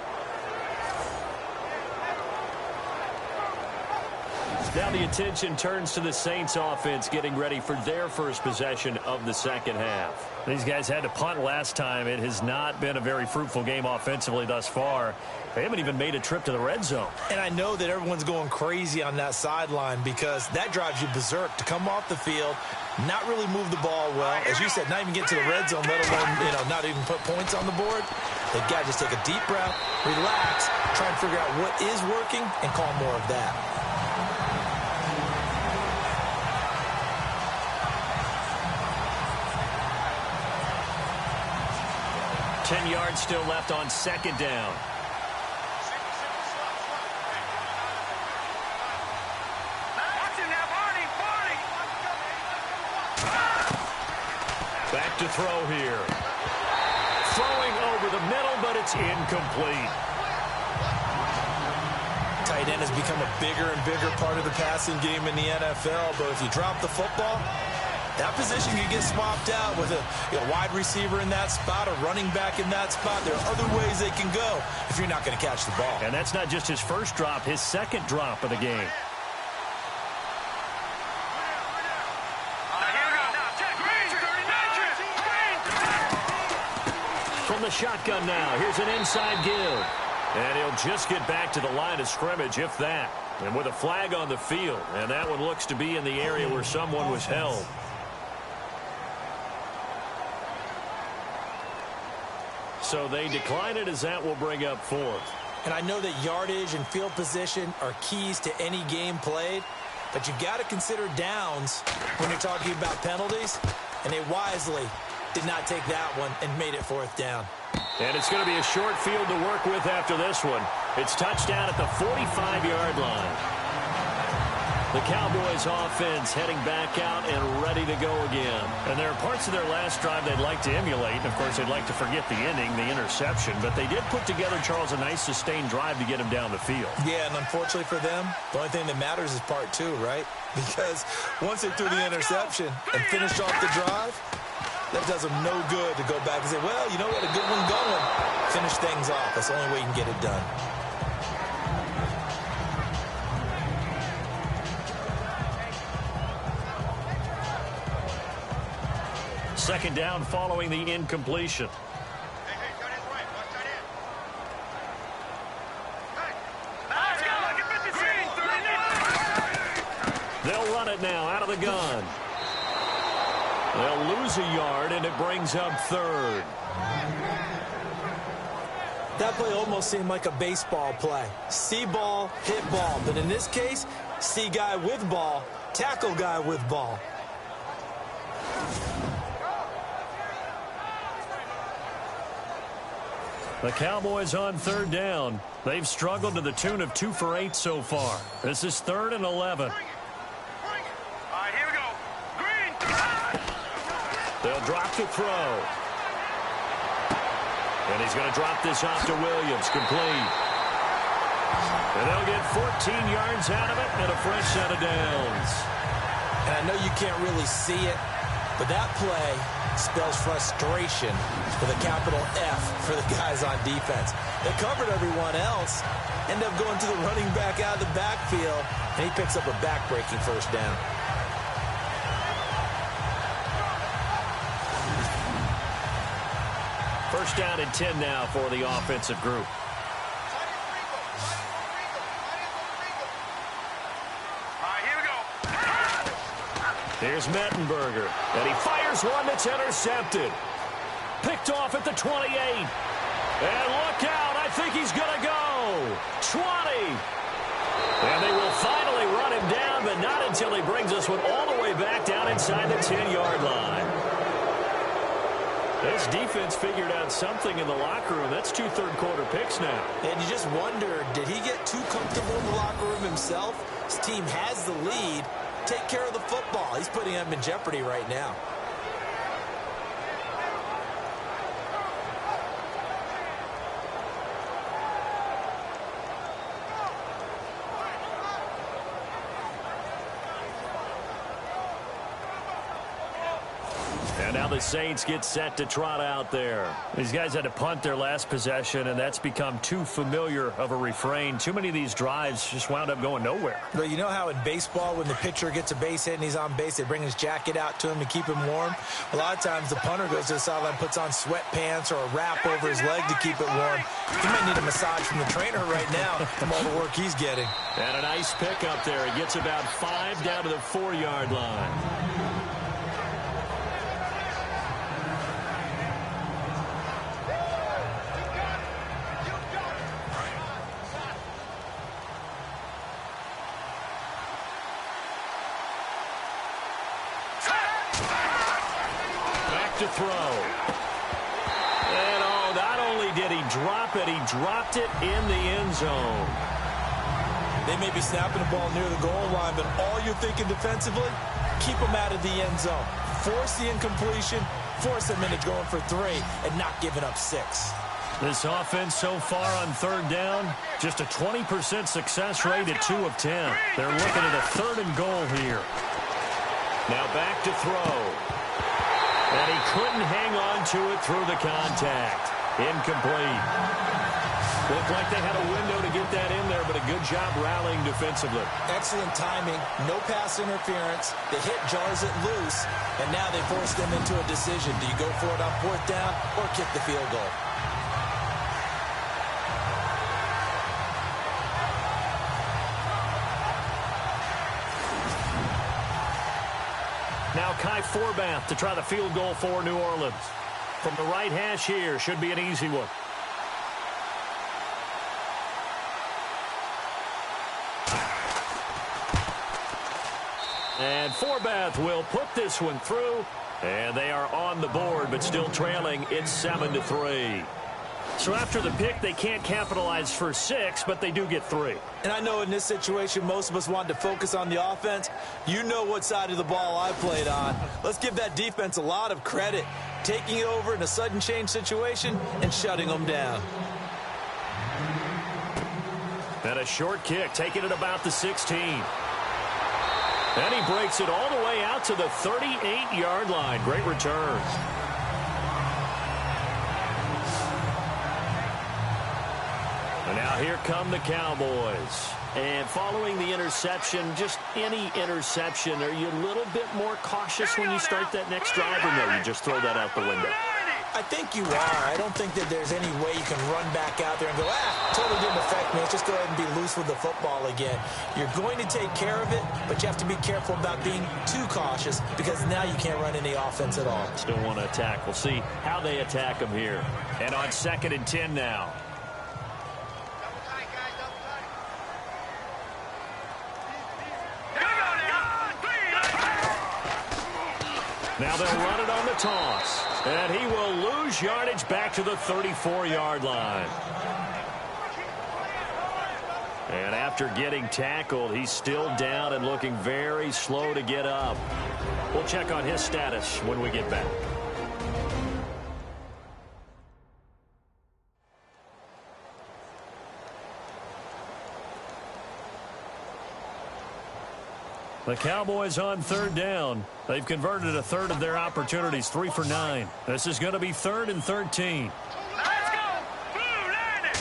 Now the attention turns to the Saints offense getting ready for their first possession of the second half. These guys had to punt last time. It has not been a very fruitful game offensively thus far. They haven't even made a trip to the red zone. And I know that everyone's going crazy on that sideline because that drives you berserk to come off the field, not really move the ball well. As you said, not even get to the red zone, let alone, not even put points on the board. They've got to just take a deep breath, relax, try and figure out what is working, and call more of that. Ten yards still left on second down. Back to throw here. Throwing over the middle, but it's incomplete. Tight end has become a bigger and bigger part of the passing game in the NFL, but if you drop the football, that position can get swapped out with a wide receiver in that spot, a running back in that spot. There are other ways they can go if you're not going to catch the ball. And that's not just his first drop, his second drop of the game. From the shotgun now, here's an inside give. And he'll just get back to the line of scrimmage, if that. And with a flag on the field, and that one looks to be in the area where someone was held. So they decline it as that will bring up fourth. And I know that yardage and field position are keys to any game played, but you got to consider downs when you're talking about penalties, and they wisely did not take that one and made it fourth down. And it's going to be a short field to work with after this one. It's touchdown at the 45-yard line. The Cowboys offense heading back out and ready to go again. And there are parts of their last drive they'd like to emulate. And, of course, they'd like to forget the ending, the interception. But they did put together, Charles, a nice sustained drive to get him down the field. Yeah, and unfortunately for them, the only thing that matters is part two, right? Because once they threw the interception and finished off the drive, that does them no good to go back and say, well, you know what, a good one going. Finish things off. That's the only way you can get it done. Second down following the incompletion. They'll run it now out of the gun. They'll lose a yard, and it brings up third. That play almost seemed like a baseball play. See ball, hit ball. But in this case, see guy with ball, tackle guy with ball. The Cowboys on third down. They've struggled to the tune of 2 for 8 so far. This is 3rd and 11. They'll drop to throw. And he's going to drop this off to Williams. Complete. And they'll get 14 yards out of it and a fresh set of downs. And I know you can't really see it, but that play spells frustration with a capital F for the guys on defense. They covered everyone else, end up going to the running back out of the backfield, and he picks up a back-breaking first down. First down and 10 now for the offensive group. Here's Mettenberger, and he fires one that's intercepted. Picked off at the 28. And look out, I think he's going to go. 20. And they will finally run him down, but not until he brings this one all the way back down inside the 10-yard line. This defense figured out something in the locker room. That's 2 third-quarter picks now. And you just wonder, did he get too comfortable in the locker room himself? His team has the lead. Take care of the football. He's putting them in jeopardy right now. And now the Saints get set to trot out there. These guys had to punt their last possession, and that's become too familiar of a refrain. Too many of these drives just wound up going nowhere. But you know how in baseball, when the pitcher gets a base hit and he's on base, they bring his jacket out to him to keep him warm? A lot of times the punter goes to the sideline, puts on sweatpants or a wrap over his leg to keep it warm. He might need a massage from the trainer right now from all the work he's getting. And a nice pickup there. He gets about 5 down to the 4-yard line. To throw. And not only did he drop it, he dropped it in the end zone. They may be snapping the ball near the goal line, but all you're thinking defensively, keep them out of the end zone. Force the incompletion, force them into going for 3, and not giving up 6. This offense so far on third down, just a 20% success rate at 2 of 10. They're looking at a 3rd and goal here. Now back to throw. And he couldn't hang on to it through the contact. Incomplete. Looked like they had a window to get that in there, but a good job rallying defensively. Excellent timing. No pass interference. The hit jars it loose, and now they force them into a decision. Do you go for it on 4th down or kick the field goal? Now Kai Forbath to try the field goal for New Orleans. From the right hash here, should be an easy one. And Forbath will put this one through. And they are on the board, but still trailing. It's 7-3. So after the pick, they can't capitalize for 6, but they do get 3. And I know in this situation, most of us want to focus on the offense. You know what side of the ball I played on. Let's give that defense a lot of credit, taking it over in a sudden change situation and shutting them down. And a short kick, taking it about the 16. And he breaks it all the way out to the 38-yard line. Great return. And now here come the Cowboys. And following the interception, just any interception, are you a little bit more cautious when you start that next drive, or no, you just throw that out the window? I think you are. I don't think that there's any way you can run back out there and go, totally didn't affect me. Let's just go ahead and be loose with the football again. You're going to take care of it, but you have to be careful about being too cautious because now you can't run any offense at all. Still want to attack. We'll see how they attack them here. And on 2nd and 10 now. Now they'll run it on the toss. And he will lose yardage back to the 34-yard line. And after getting tackled, he's still down and looking very slow to get up. We'll check on his status when we get back. The Cowboys on third down. They've converted a third of their opportunities, 3 for 9. This is going to be 3rd and 13. Let's go. Blue line it.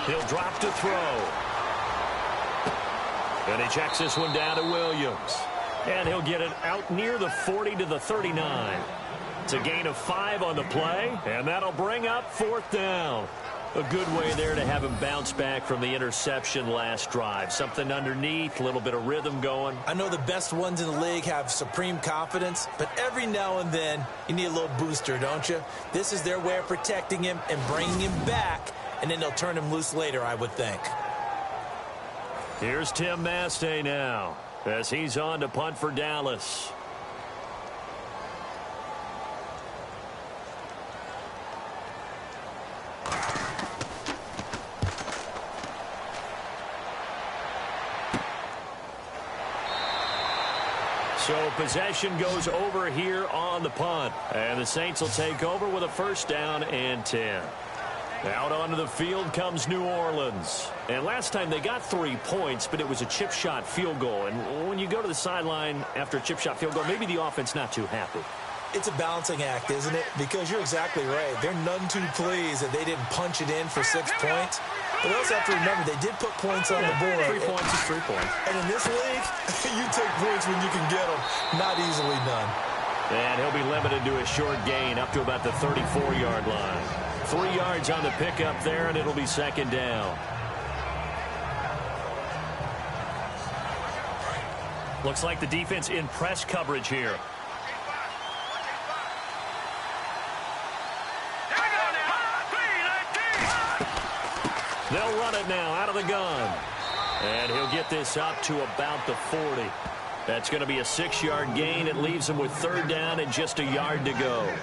He'll drop to throw. And he checks this one down to Williams. And he'll get it out near the 40 to the 39. It's a gain of 5 on the play, and that'll bring up 4th down. A good way there to have him bounce back from the interception last drive. Something underneath, a little bit of rhythm going. I know the best ones in the league have supreme confidence, but every now and then you need a little booster, don't you? This is their way of protecting him and bringing him back, and then they'll turn him loose later, I would think. Here's Tim Mastay now as he's on to punt for Dallas. So possession goes over here on the punt. And the Saints will take over with a 1st down and 10. Out onto the field comes New Orleans. And last time they got 3 points, but it was a chip shot field goal. And when you go to the sideline after a chip shot field goal, maybe the offense not too happy. It's a balancing act, isn't it? Because you're exactly right. They're none too pleased that they didn't punch it in for 6 points. But they also have to remember they did put points on the board. 3 points is 3 points. And in this league, you take points when you can get them. Not easily done. And he'll be limited to a short gain up to about the 34-yard line. 3 yards on the pickup there, and it'll be 2nd down. Looks like the defense in press coverage here. They'll run it now out of the gun. And he'll get this up to about the 40. That's going to be a 6-yard gain. It leaves him with 3rd down and just a yard to go.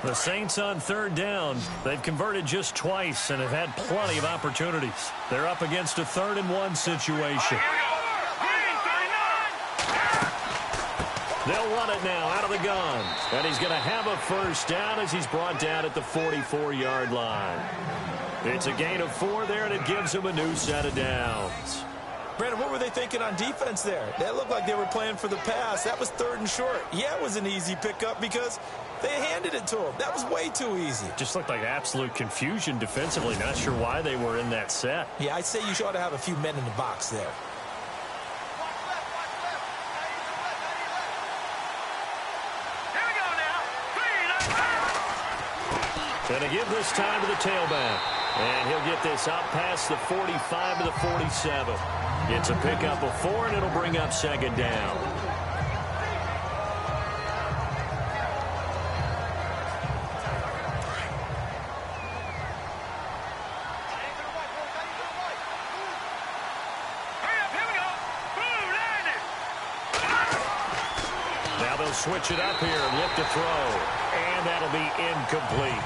The Saints on 3rd down. They've converted just twice and have had plenty of opportunities. They're up against a 3rd and 1 situation. They'll run it now out of the gun. And he's going to have a 1st down as he's brought down at the 44-yard line. It's a gain of 4 there, and it gives him a new set of downs. Brandon, what were they thinking on defense there? That looked like they were playing for the pass. That was 3rd and short. Yeah, it was an easy pickup because they handed it to him. That was way too easy. Just looked like absolute confusion defensively. Not sure why they were in that set. Yeah, I'd say you ought to have a few men in the box there. Going to give this time to the tailback. And he'll get this out past the 45 to the 47. It's a pickup of 4, and it'll bring up 2nd down. Now they'll switch it up here and look to throw. And that'll be incomplete.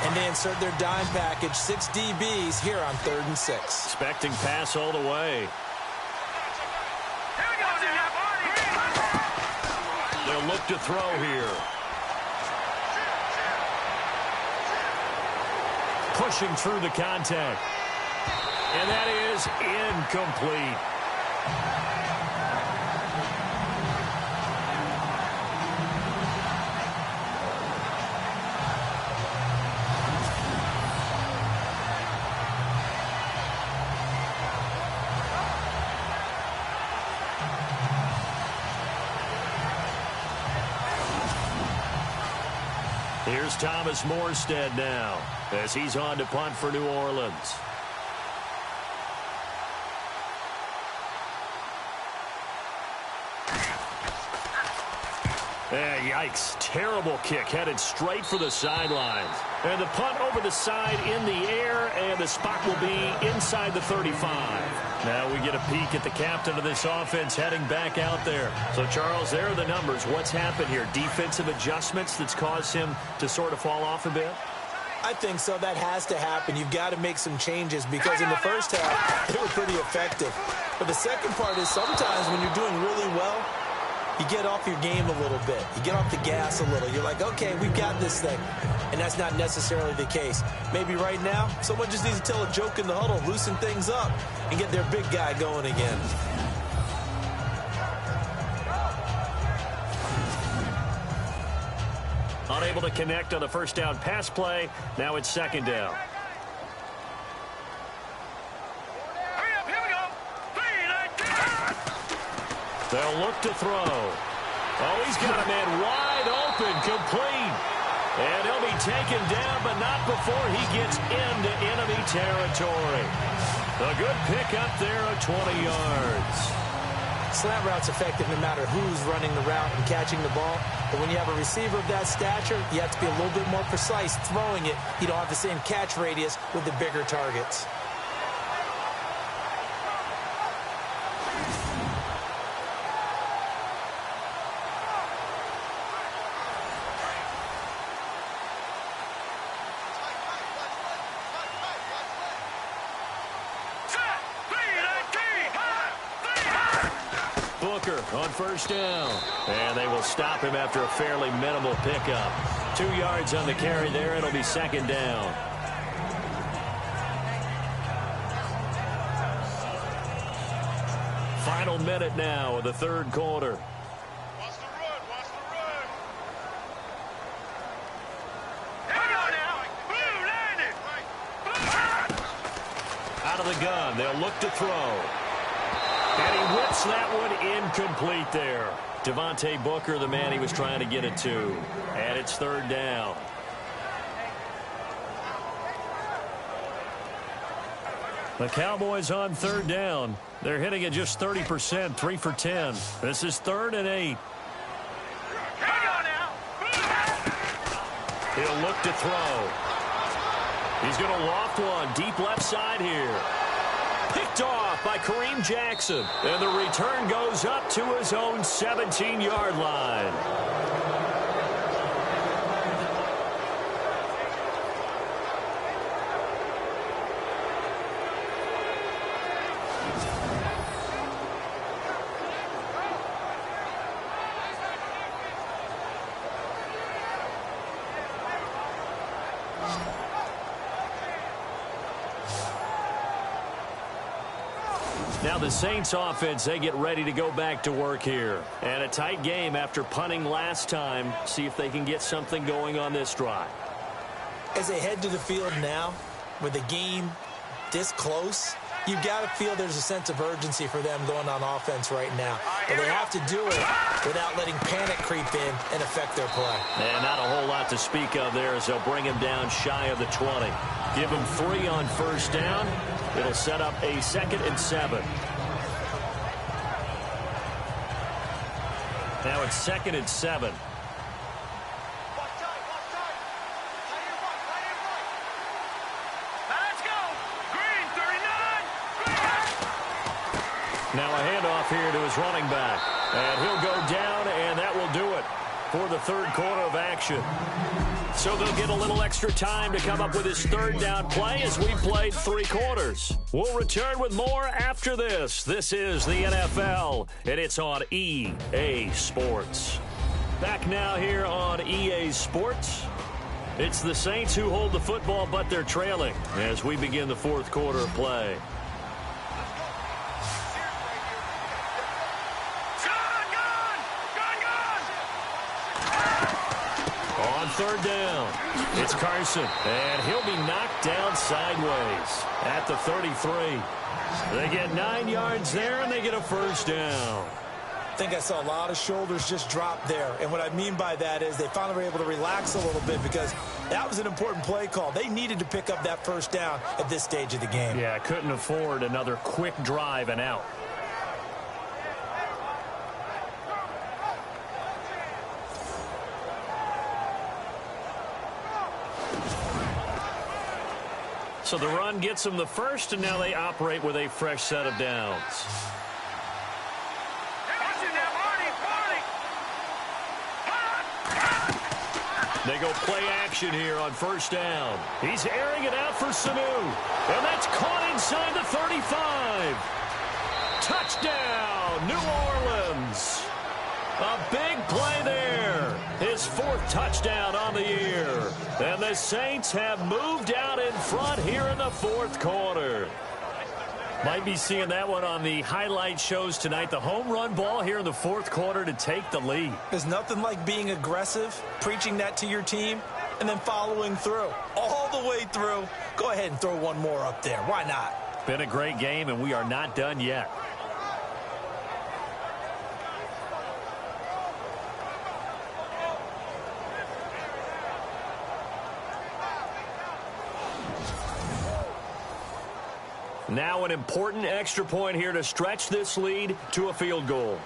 And they insert their dime package, 6 DBs here on 3rd and 6. Expecting pass all the way. They'll look to throw here. Pushing through the contact. And that is incomplete. Here's Thomas Morstead now as he's on to punt for New Orleans. Yikes. Terrible kick headed straight for the sidelines. And the punt over the side in the air, and the spot will be inside the 35. Now we get a peek at the captain of this offense heading back out there. So, Charles, there are the numbers. What's happened here? Defensive adjustments that's caused him to sort of fall off a bit? I think so. That has to happen. You've got to make some changes because in the first half, they were pretty effective. But the second part is sometimes when you're doing really well, you get off your game a little bit. You get off the gas a little. You're like, okay, we've got this thing. And that's not necessarily the case. Maybe right now, someone just needs to tell a joke in the huddle, loosen things up, and get their big guy going again. Unable to connect on the first down pass play. Now it's second down. They'll look to throw. Oh, he's got a man wide open, complete. And he'll be taken down, but not before he gets into enemy territory. A good pickup there of 20 yards. Slant route's effective no matter who's running the route and catching the ball. But when you have a receiver of that stature, you have to be a little bit more precise throwing it. You don't have the same catch radius with the bigger targets. On first down. And they will stop him after a fairly minimal pickup. 2 yards on the carry there. It'll be second down. Final minute now of the third quarter. Watch the run. Watch the run. Hang on now. Blue, land it. Out of the gun. They'll look to throw. And he whips that one incomplete there. Devontae Booker, the man he was trying to get it to. And it's third down. The Cowboys on third down. They're hitting at just 30%, 3 for 10. This is 3rd and 8. Hang on now. He'll look to throw. He's going to loft one deep left side here. Picked off by Kareem Jackson. And the return goes up to his own 17-yard line. Now the Saints offense, they get ready to go back to work here. And a tight game after punting last time. See if they can get something going on this drive. As they head to the field now, with the game this close, you've got to feel there's a sense of urgency for them going on offense right now. But they have to do it without letting panic creep in and affect their play. And not a whole lot to speak of there as they'll bring him down shy of the 20. Give him 3 on first down. It'll set up a 2nd and 7. Now it's 2nd and 7. Let's go. Green, 39. Now a handoff here to his running back. And he'll go down, and that will do it for the third quarter of action. So they'll get a little extra time to come up with his third down play as we played 3 quarters. We'll return with more after this. This is the NFL, and it's on EA Sports. Back now here on EA Sports. It's the Saints who hold the football, but they're trailing as we begin the fourth quarter of play. Third down. It's Carson, and he'll be knocked down sideways at the 33. They get 9 yards there, and they get a first down. I think I saw a lot of shoulders just drop there. And what I mean by that is they finally were able to relax a little bit because that was an important play call. They needed to pick up that first down at this stage of the game. Yeah, couldn't afford another quick drive and out. So the run gets them the first, and now they operate with a fresh set of downs. They go play action here on first down. He's airing it out for Sanu. And that's caught inside the 35. Touchdown, New Orleans. A big play there. His 4th touchdown on the year. And the Saints have moved out in front here in the 4th quarter. Might be seeing that one on the highlight shows tonight. The home run ball here in the 4th quarter to take the lead. There's nothing like being aggressive, preaching that to your team, and then following through. All the way through. Go ahead and throw one more up there. Why not? Been a great game, and we are not done yet. Now an important extra point here to stretch this lead to a field goal.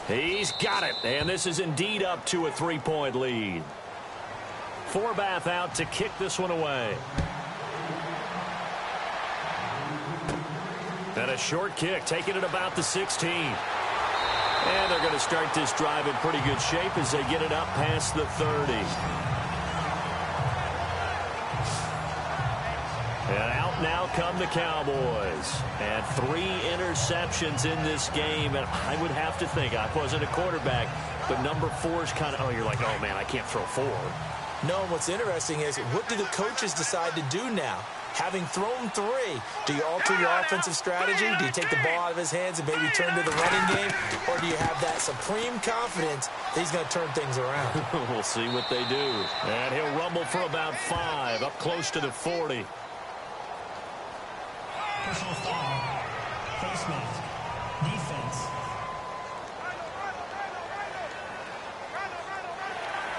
He's got it, and this is indeed up to a 3-point lead. Forbath out to kick this one away. And a short kick, taking it about the 16. And they're going to start this drive in pretty good shape as they get it up past the 30. And out now come the Cowboys. And 3 interceptions in this game. And I would have to think, I wasn't a quarterback, but number 4 is kind of, you're like, oh, man, I can't throw 4. No, what's interesting is, what do the coaches decide to do now? Having thrown 3, do you alter your offensive strategy? Do you take the ball out of his hands and maybe turn to the running game? Or do you have that supreme confidence that he's going to turn things around? We'll see what they do. And he'll rumble for about 5, up close to the 40. Personal foul. Face mask. Defense.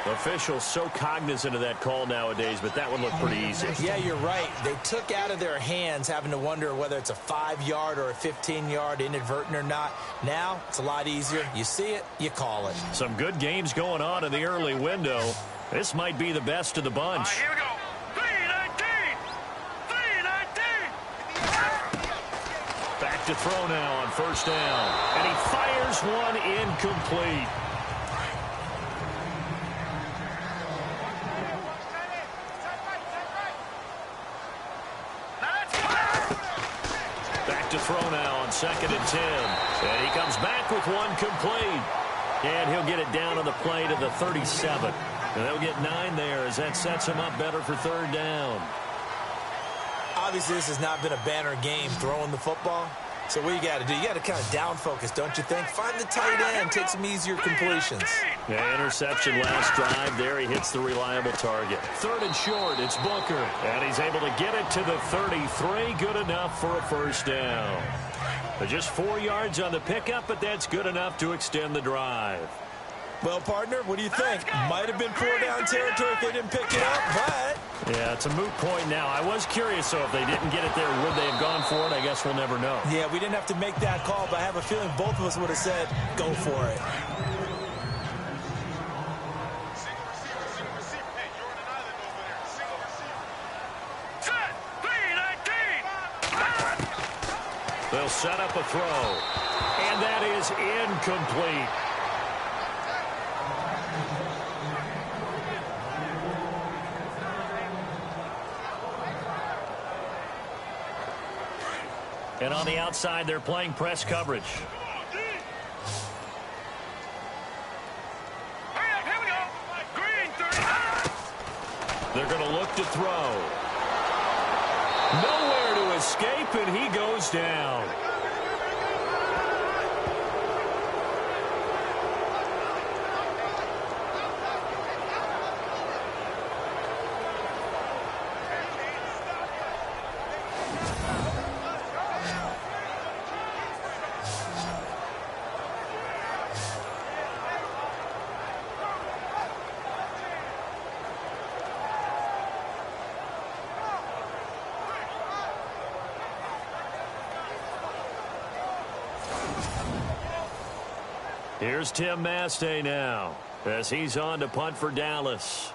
Officials so cognizant of that call nowadays, but that one looked pretty easy. Yeah, you're right. They took out of their hands having to wonder whether it's a 5-yard or a 15-yard, inadvertent or not. Now, it's a lot easier. You see it, you call it. Some good games going on in the early window. This might be the best of the bunch. Here we go. 3-19. 3-19. Back to throw now on first down. And he fires one incomplete. Back to throw now on 2nd and 10. And he comes back with one complete. And he'll get it down on the play to the 37. And they'll get 9 there as that sets him up better for 3rd down. Obviously, this has not been a banner game throwing the football. So what you got to do, you got to kind of down focus, don't you think? Find the tight end, take some easier completions. Yeah, interception last drive. There he hits the reliable target. 3rd and short, it's Booker. And he's able to get it to the 33. Good enough for a first down. Just 4 yards on the pickup, but that's good enough to extend the drive. Well, partner, what do you think? Might have been 4-down territory if they didn't pick it up, but... Yeah, it's a moot point now. I was curious, so if they didn't get it there, would they have gone for it? I guess we'll never know. Yeah, we didn't have to make that call, but I have a feeling both of us would have said, go for it. Single receiver. Hey, you're on an island over there. Single receiver. Set. 3-19. They'll set up a throw. And that is incomplete. And on the outside, they're playing press coverage. Here we go. Green 39. They're going to look to throw. Nowhere to escape, and he goes down. Here's Tim Mastay now as he's on to punt for Dallas.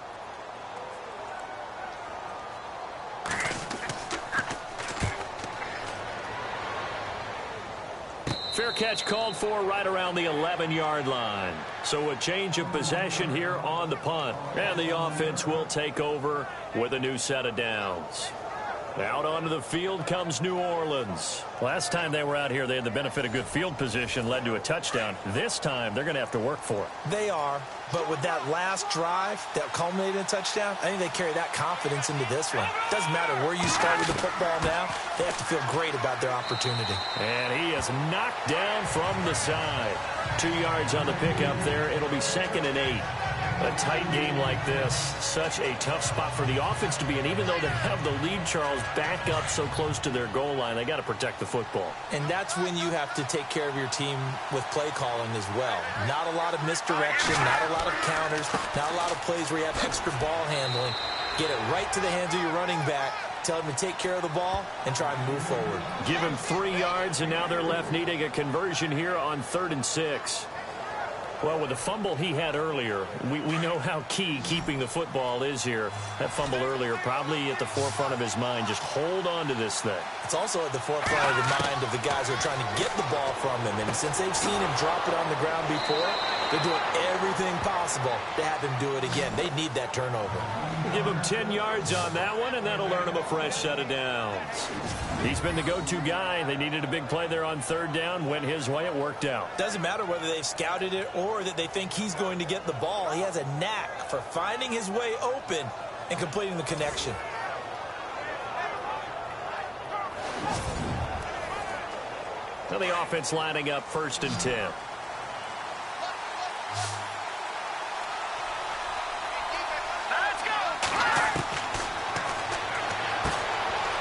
Fair catch called for right around the 11-yard line. So a change of possession here on the punt. And the offense will take over with a new set of downs. Out onto the field comes New Orleans. Last time they were out here, they had the benefit of good field position, led to a touchdown. This time, they're going to have to work for it. They are, but with that last drive that culminated in a touchdown, I think they carry that confidence into this one. Doesn't matter where you start with the football now, they have to feel great about their opportunity. And he is knocked down from the side. 2 yards on the pickup there. It'll be 2nd and 8. A tight game like this, such a tough spot for the offense to be in. Even though they have the lead, Charles, back up so close to their goal line, they got to protect the football. And that's when you have to take care of your team with play calling as well. Not a lot of misdirection, not a lot of counters, not a lot of plays where you have extra ball handling. Get it right to the hands of your running back. Tell him to take care of the ball and try and move forward. Give him 3 yards, and now they're left needing a conversion here on 3rd and 6. Well, with the fumble he had earlier, we know how key keeping the football is here. That fumble earlier probably at the forefront of his mind. Just hold on to this thing. It's also at the forefront of the mind of the guys who are trying to get the ball from him. And since they've seen him drop it on the ground before, they're doing everything possible to have him do it again. They need that turnover. Give him 10 yards on that one, and that'll earn him a fresh set of downs. He's been the go-to guy. They needed a big play there on 3rd down. Went his way. It worked out. Doesn't matter whether they've scouted it or that they think he's going to get the ball. He has a knack for finding his way open and completing the connection. Now the offense lining up 1st and 10.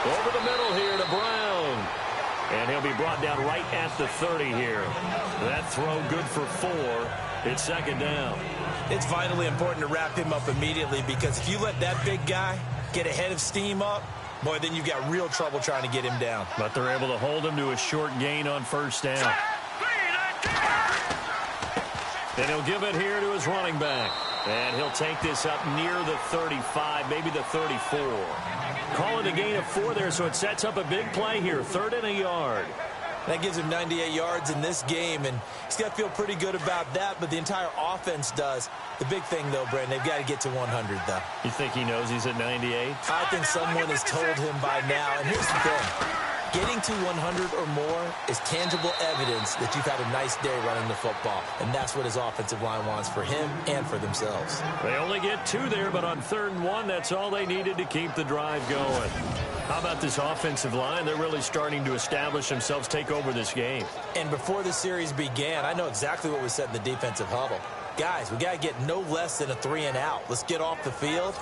Over the middle here to Brown. And he'll be brought down right at the 30 here. That throw good for 4. It's 2nd down. It's vitally important to wrap him up immediately, because if you let that big guy get ahead of steam up, boy, then you've got real trouble trying to get him down. But they're able to hold him to a short gain on 1st down. And he'll give it here to his running back. And he'll take this up near the 35, maybe the 34. Call it a gain of 4 there, so it sets up a big play here. 3rd and a yard. That gives him 98 yards in this game, and he's got to feel pretty good about that, but the entire offense does. The big thing, though, Brandon, they've got to get to 100, though. You think he knows he's at 98? I think someone has told him by now, and here's the thing. Getting to 100 or more is tangible evidence that you've had a nice day running the football, and that's what his offensive line wants for him and for themselves. They only get 2 there, but on 3rd and 1, that's all they needed to keep the drive going. How about this offensive line? They're really starting to establish themselves, take over this game. And before the series began, I know exactly what was said in the defensive huddle. Guys, we got to get no less than a 3 and out. Let's get off the field.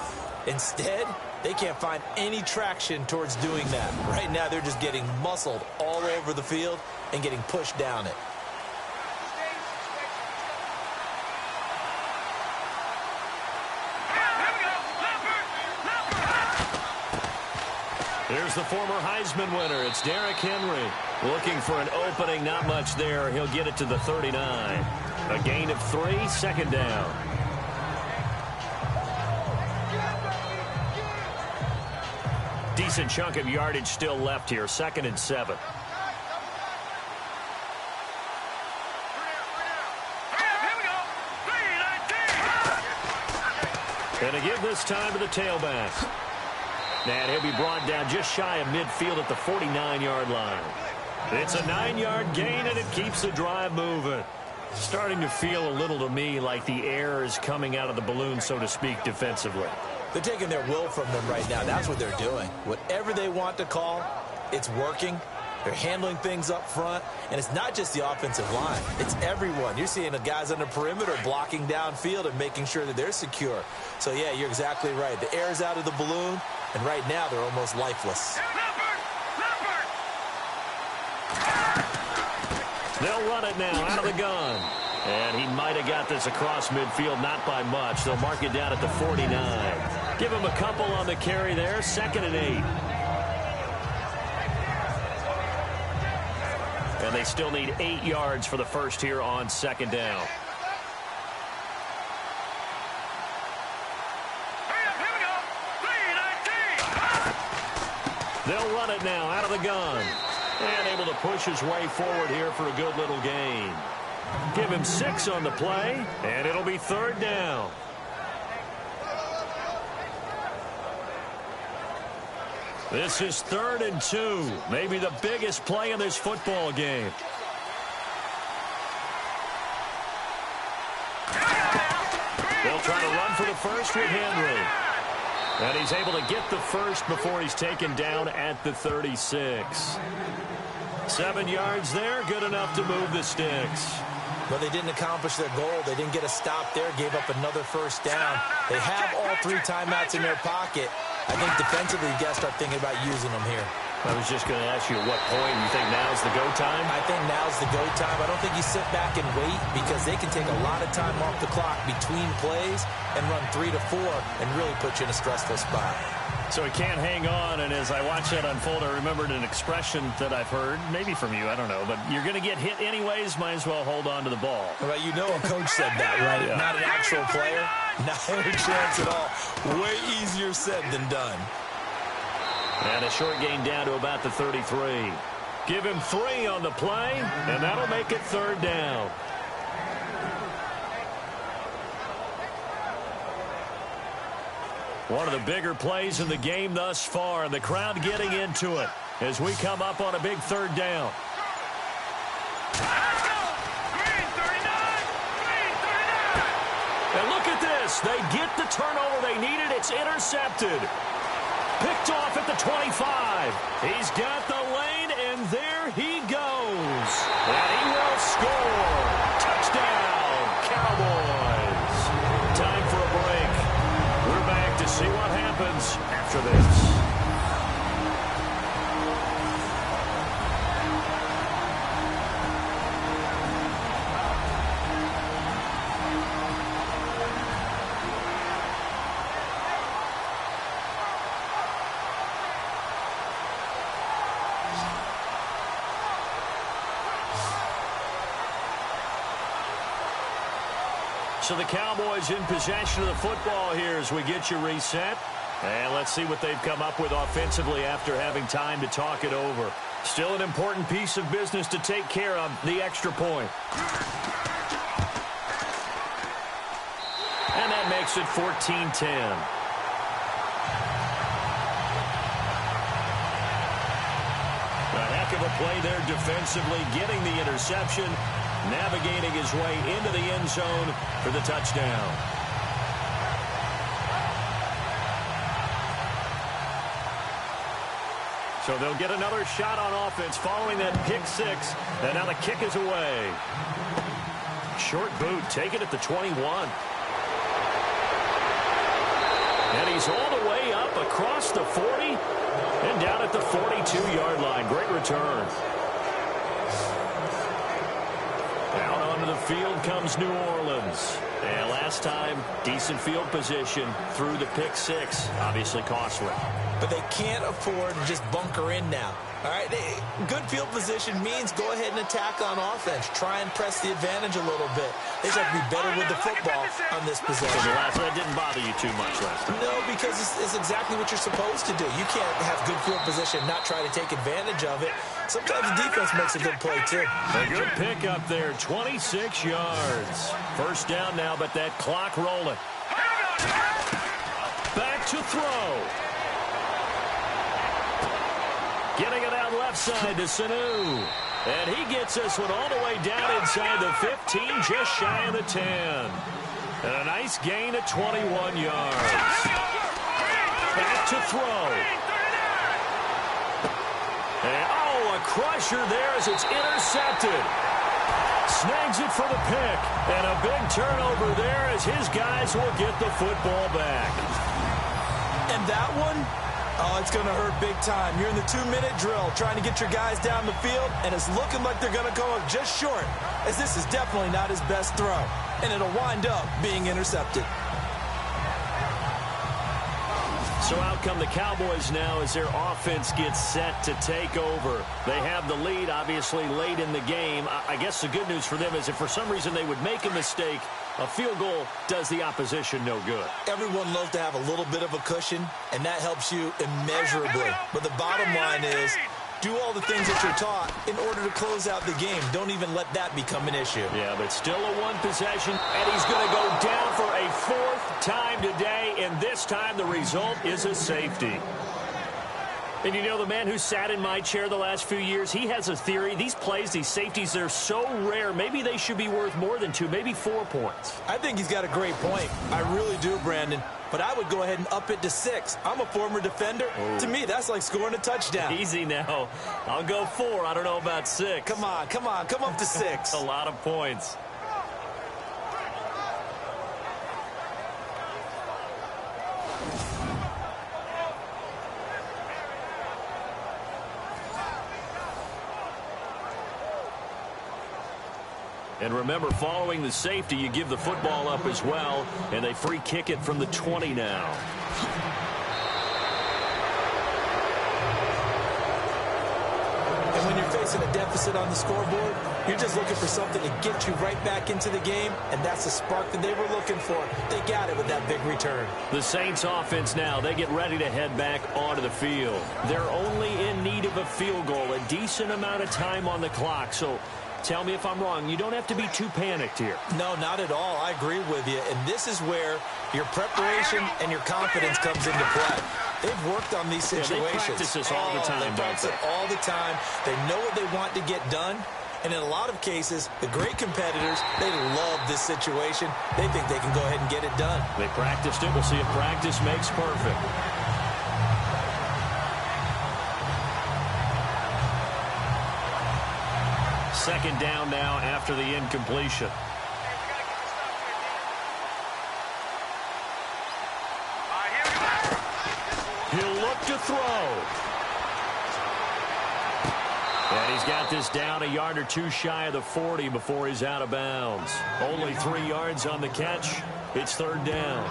Instead, they can't find any traction towards doing that. Right now, they're just getting muscled all over the field and getting pushed down it. Here's the former Heisman winner. It's Derrick Henry. Looking for an opening, not much there. He'll get it to the 39. A gain of 3, 2nd down. Decent chunk of yardage still left here. 2nd and 7. And a give this time to the tailback. And he'll be brought down just shy of midfield at the 49-yard line. It's a 9-yard gain, and it keeps the drive moving. Starting to feel a little to me like the air is coming out of the balloon, so to speak, defensively. They're taking their will from them right now. That's what they're doing. Whatever they want to call, it's working. They're handling things up front, and it's not just the offensive line. It's everyone. You're seeing the guys on the perimeter blocking downfield and making sure that they're secure. So, yeah, you're exactly right. The air is out of the balloon, and right now they're almost lifeless. They'll run it now out of the gun. And he might have got this across midfield, not by much. They'll mark it down at the 49. Give him a couple on the carry there. 2nd and 8. And they still need 8 yards for the first here on 2nd down. They'll run it now out of the gun. And able to push his way forward here for a good little gain. Give him 6 on the play, and it'll be 3rd down. This is 3rd and 2. Maybe the biggest play in this football game. They'll try to run for the first with Henry. And he's able to get the first before he's taken down at the 36. 7 yards there, good enough to move the sticks. But they didn't accomplish their goal. They didn't get a stop there, gave up another first down. They have all 3 timeouts in their pocket. I think defensively, you got to start thinking about using them here. I was just going to ask you at what point you think now's the go time? I think now's the go time. I don't think you sit back and wait because they can take a lot of time off the clock between plays and run 3 to 4 and really put you in a stressful spot. So he can't hang on, and as I watched that unfold, I remembered an expression that I've heard, maybe from you, I don't know, but you're going to get hit anyways, might as well hold on to the ball. Well, you know a coach said that, right? Yeah. Not an actual player. Not a chance at all. Way easier said than done. And a short gain down to about the 33. Give him 3 on the play, and that'll make it 3rd down. One of the bigger plays in the game thus far, and the crowd getting into it as we come up on a big 3rd down. And look at this. They get the turnover they needed. It's intercepted. Picked off at the 25. He's got the lane, and there he goes. And he will score. Touchdown, Cowboys. Time for a break. We're back to see what happens after this. So the Cowboys in possession of the football here as we get you reset. And let's see what they've come up with offensively after having time to talk it over. Still an important piece of business to take care of, the extra point. And that makes it 14-10. A heck of a play there defensively, getting the interception, navigating his way into the end zone for the touchdown. So they'll get another shot on offense following that pick 6. And now the kick is away. Short boot, taken at the 21. And he's all the way up across the 40 and down at the 42-yard line. Great return. Out onto the field comes New Orleans. And last time, decent field position through the pick 6. Obviously costly. But they can't afford to just bunker in now. All right, good field position means go ahead and attack on offense. Try and press the advantage a little bit. They just have to be better with the football on this possession. So that didn't bother you too much last time. No, because it's exactly what you're supposed to do. You can't have good field position and not try to take advantage of it. Sometimes the defense makes a good play, too. A good pick up there, 26 yards. First down now, but that clock rolling. Back to throw. Getting it out left side to Sanu. And he gets this one all the way down inside the 15, just shy of the 10. And a nice gain of 21 yards. Back to throw. And, a crusher there as it's intercepted. Snags it for the pick. And a big turnover there as his guys will get the football back. And that one? Oh, it's going to hurt big time. You're in the 2-minute drill trying to get your guys down the field, and it's looking like they're going to come up just short, as this is definitely not his best throw, and it'll wind up being intercepted. So out come the Cowboys now as their offense gets set to take over. They have the lead, obviously, late in the game. I guess the good news for them is if for some reason they would make a mistake, a field goal does the opposition no good. Everyone loves to have a little bit of a cushion, and that helps you immeasurably. But the bottom line is, do all the things that you're taught in order to close out the game. Don't even let that become an issue. Yeah, but still a one possession, and he's going to go down for a 4th time today, and this time the result is a safety. And you know, the man who sat in my chair the last few years, he has a theory. These plays, these safeties, they're so rare. Maybe they should be worth more than 2, maybe 4 points. I think he's got a great point. I really do, Brandon. But I would go ahead and up it to 6. I'm a former defender. Oh. To me, that's like scoring a touchdown. Easy now. I'll go 4. I don't know about 6. Come on. Come up to 6. A lot of points. And remember, following the safety, you give the football up as well, and they free kick it from the 20 now. And when you're facing a deficit on the scoreboard, you're just looking for something to get you right back into the game, and that's the spark that they were looking for. They got it with that big return. The Saints offense now, they get ready to head back onto the field. They're only in need of a field goal, a decent amount of time on the clock, so tell me if I'm wrong. You don't have to be too panicked here. No, not at all. I agree with you. And this is where your preparation and your confidence comes into play. They've worked on these situations. Yeah, they practice this all the time. They practice it all the time. They know what they want to get done. And in a lot of cases, the great competitors, they love this situation. They think they can go ahead and get it done. They practiced it. We'll see if practice makes perfect. Second down now after the incompletion. He'll look to throw. And he's got this down a yard or 2 shy of the 40 before he's out of bounds. Only 3 yards on the catch. It's third down.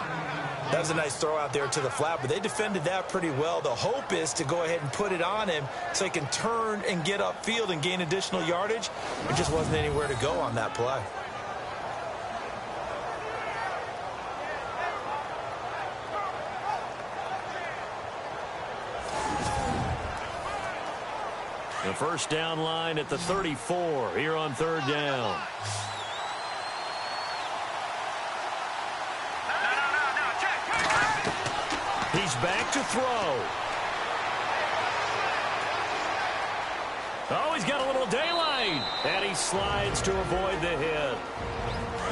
That was a nice throw out there to the flat, but they defended that pretty well. The hope is to go ahead and put it on him so he can turn and get upfield and gain additional yardage. There just wasn't anywhere to go on that play. The first down line at the 34 here on third down. He's back to throw. Oh, he's got a little daylight. And he slides to avoid the hit.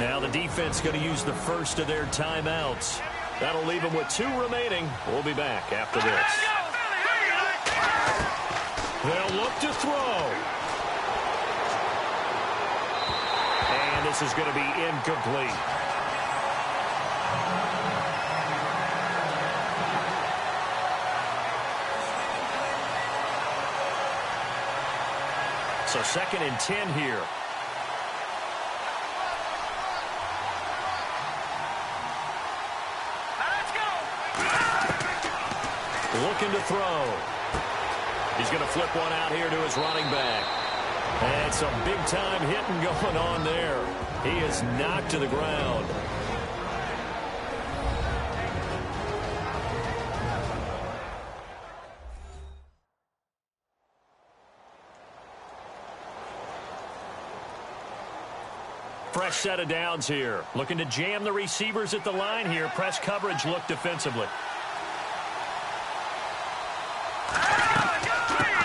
Now the defense going to use the first of their timeouts. That'll leave them with 2 remaining. We'll be back after this. They'll look to throw. And this is going to be incomplete. So 2nd and 10 here. Let's go. Looking to throw. He's going to flip one out here to his running back. And some big-time hitting going on there. He is knocked to the ground. Fresh set of downs here. Looking to jam the receivers at the line here. Press coverage look defensively.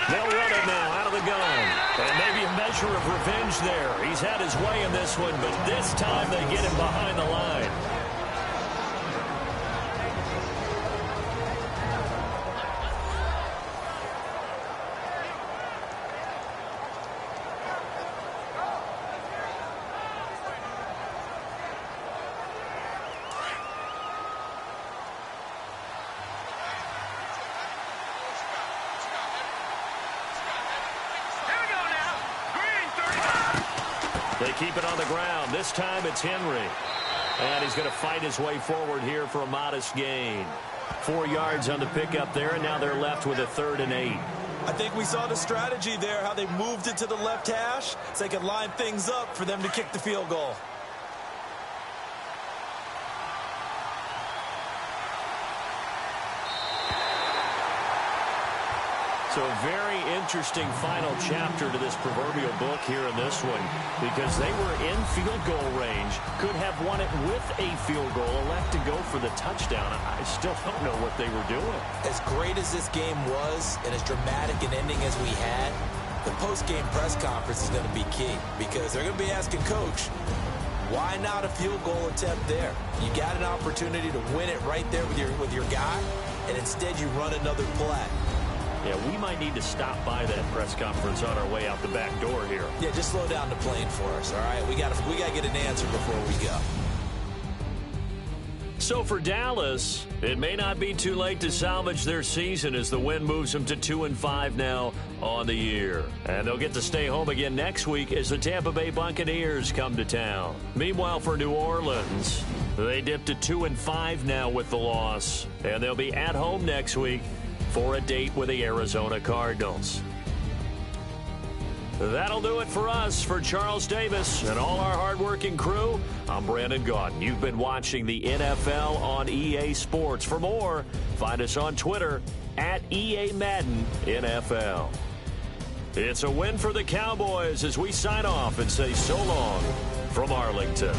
They'll run it now out of the gun. And maybe a measure of revenge there. He's had his way in this one, but this time they get him behind the line. They keep it on the ground. This time it's Henry. And he's going to fight his way forward here for a modest gain. 4 yards on the pickup there, and now they're left with a 3rd and 8. I think we saw the strategy there, how they moved it to the left hash so they could line things up for them to kick the field goal. So a very interesting final chapter to this proverbial book here in this one, because they were in field goal range, could have won it with a field goal, elect to go for the touchdown. I still don't know what they were doing. As great as this game was and as dramatic an ending as we had, the post-game press conference is going to be key, because they're going to be asking Coach, why not a field goal attempt there? You got an opportunity to win it right there with your guy, and instead you run another play. Yeah, we might need to stop by that press conference on our way out the back door here. Yeah, just slow down the plane for us, all right? We got to get an answer before we go. So for Dallas, it may not be too late to salvage their season as the win moves them to 2-5 now on the year. And they'll get to stay home again next week as the Tampa Bay Buccaneers come to town. Meanwhile, for New Orleans, they dipped to 2-5 now with the loss. And they'll be at home next week for a date with the Arizona Cardinals. That'll do it for us. For Charles Davis and all our hardworking crew, I'm Brandon Gaudin. You've been watching the NFL on EA Sports. For more, find us on Twitter at EA Madden NFL. It's a win for the Cowboys as we sign off and say so long from Arlington.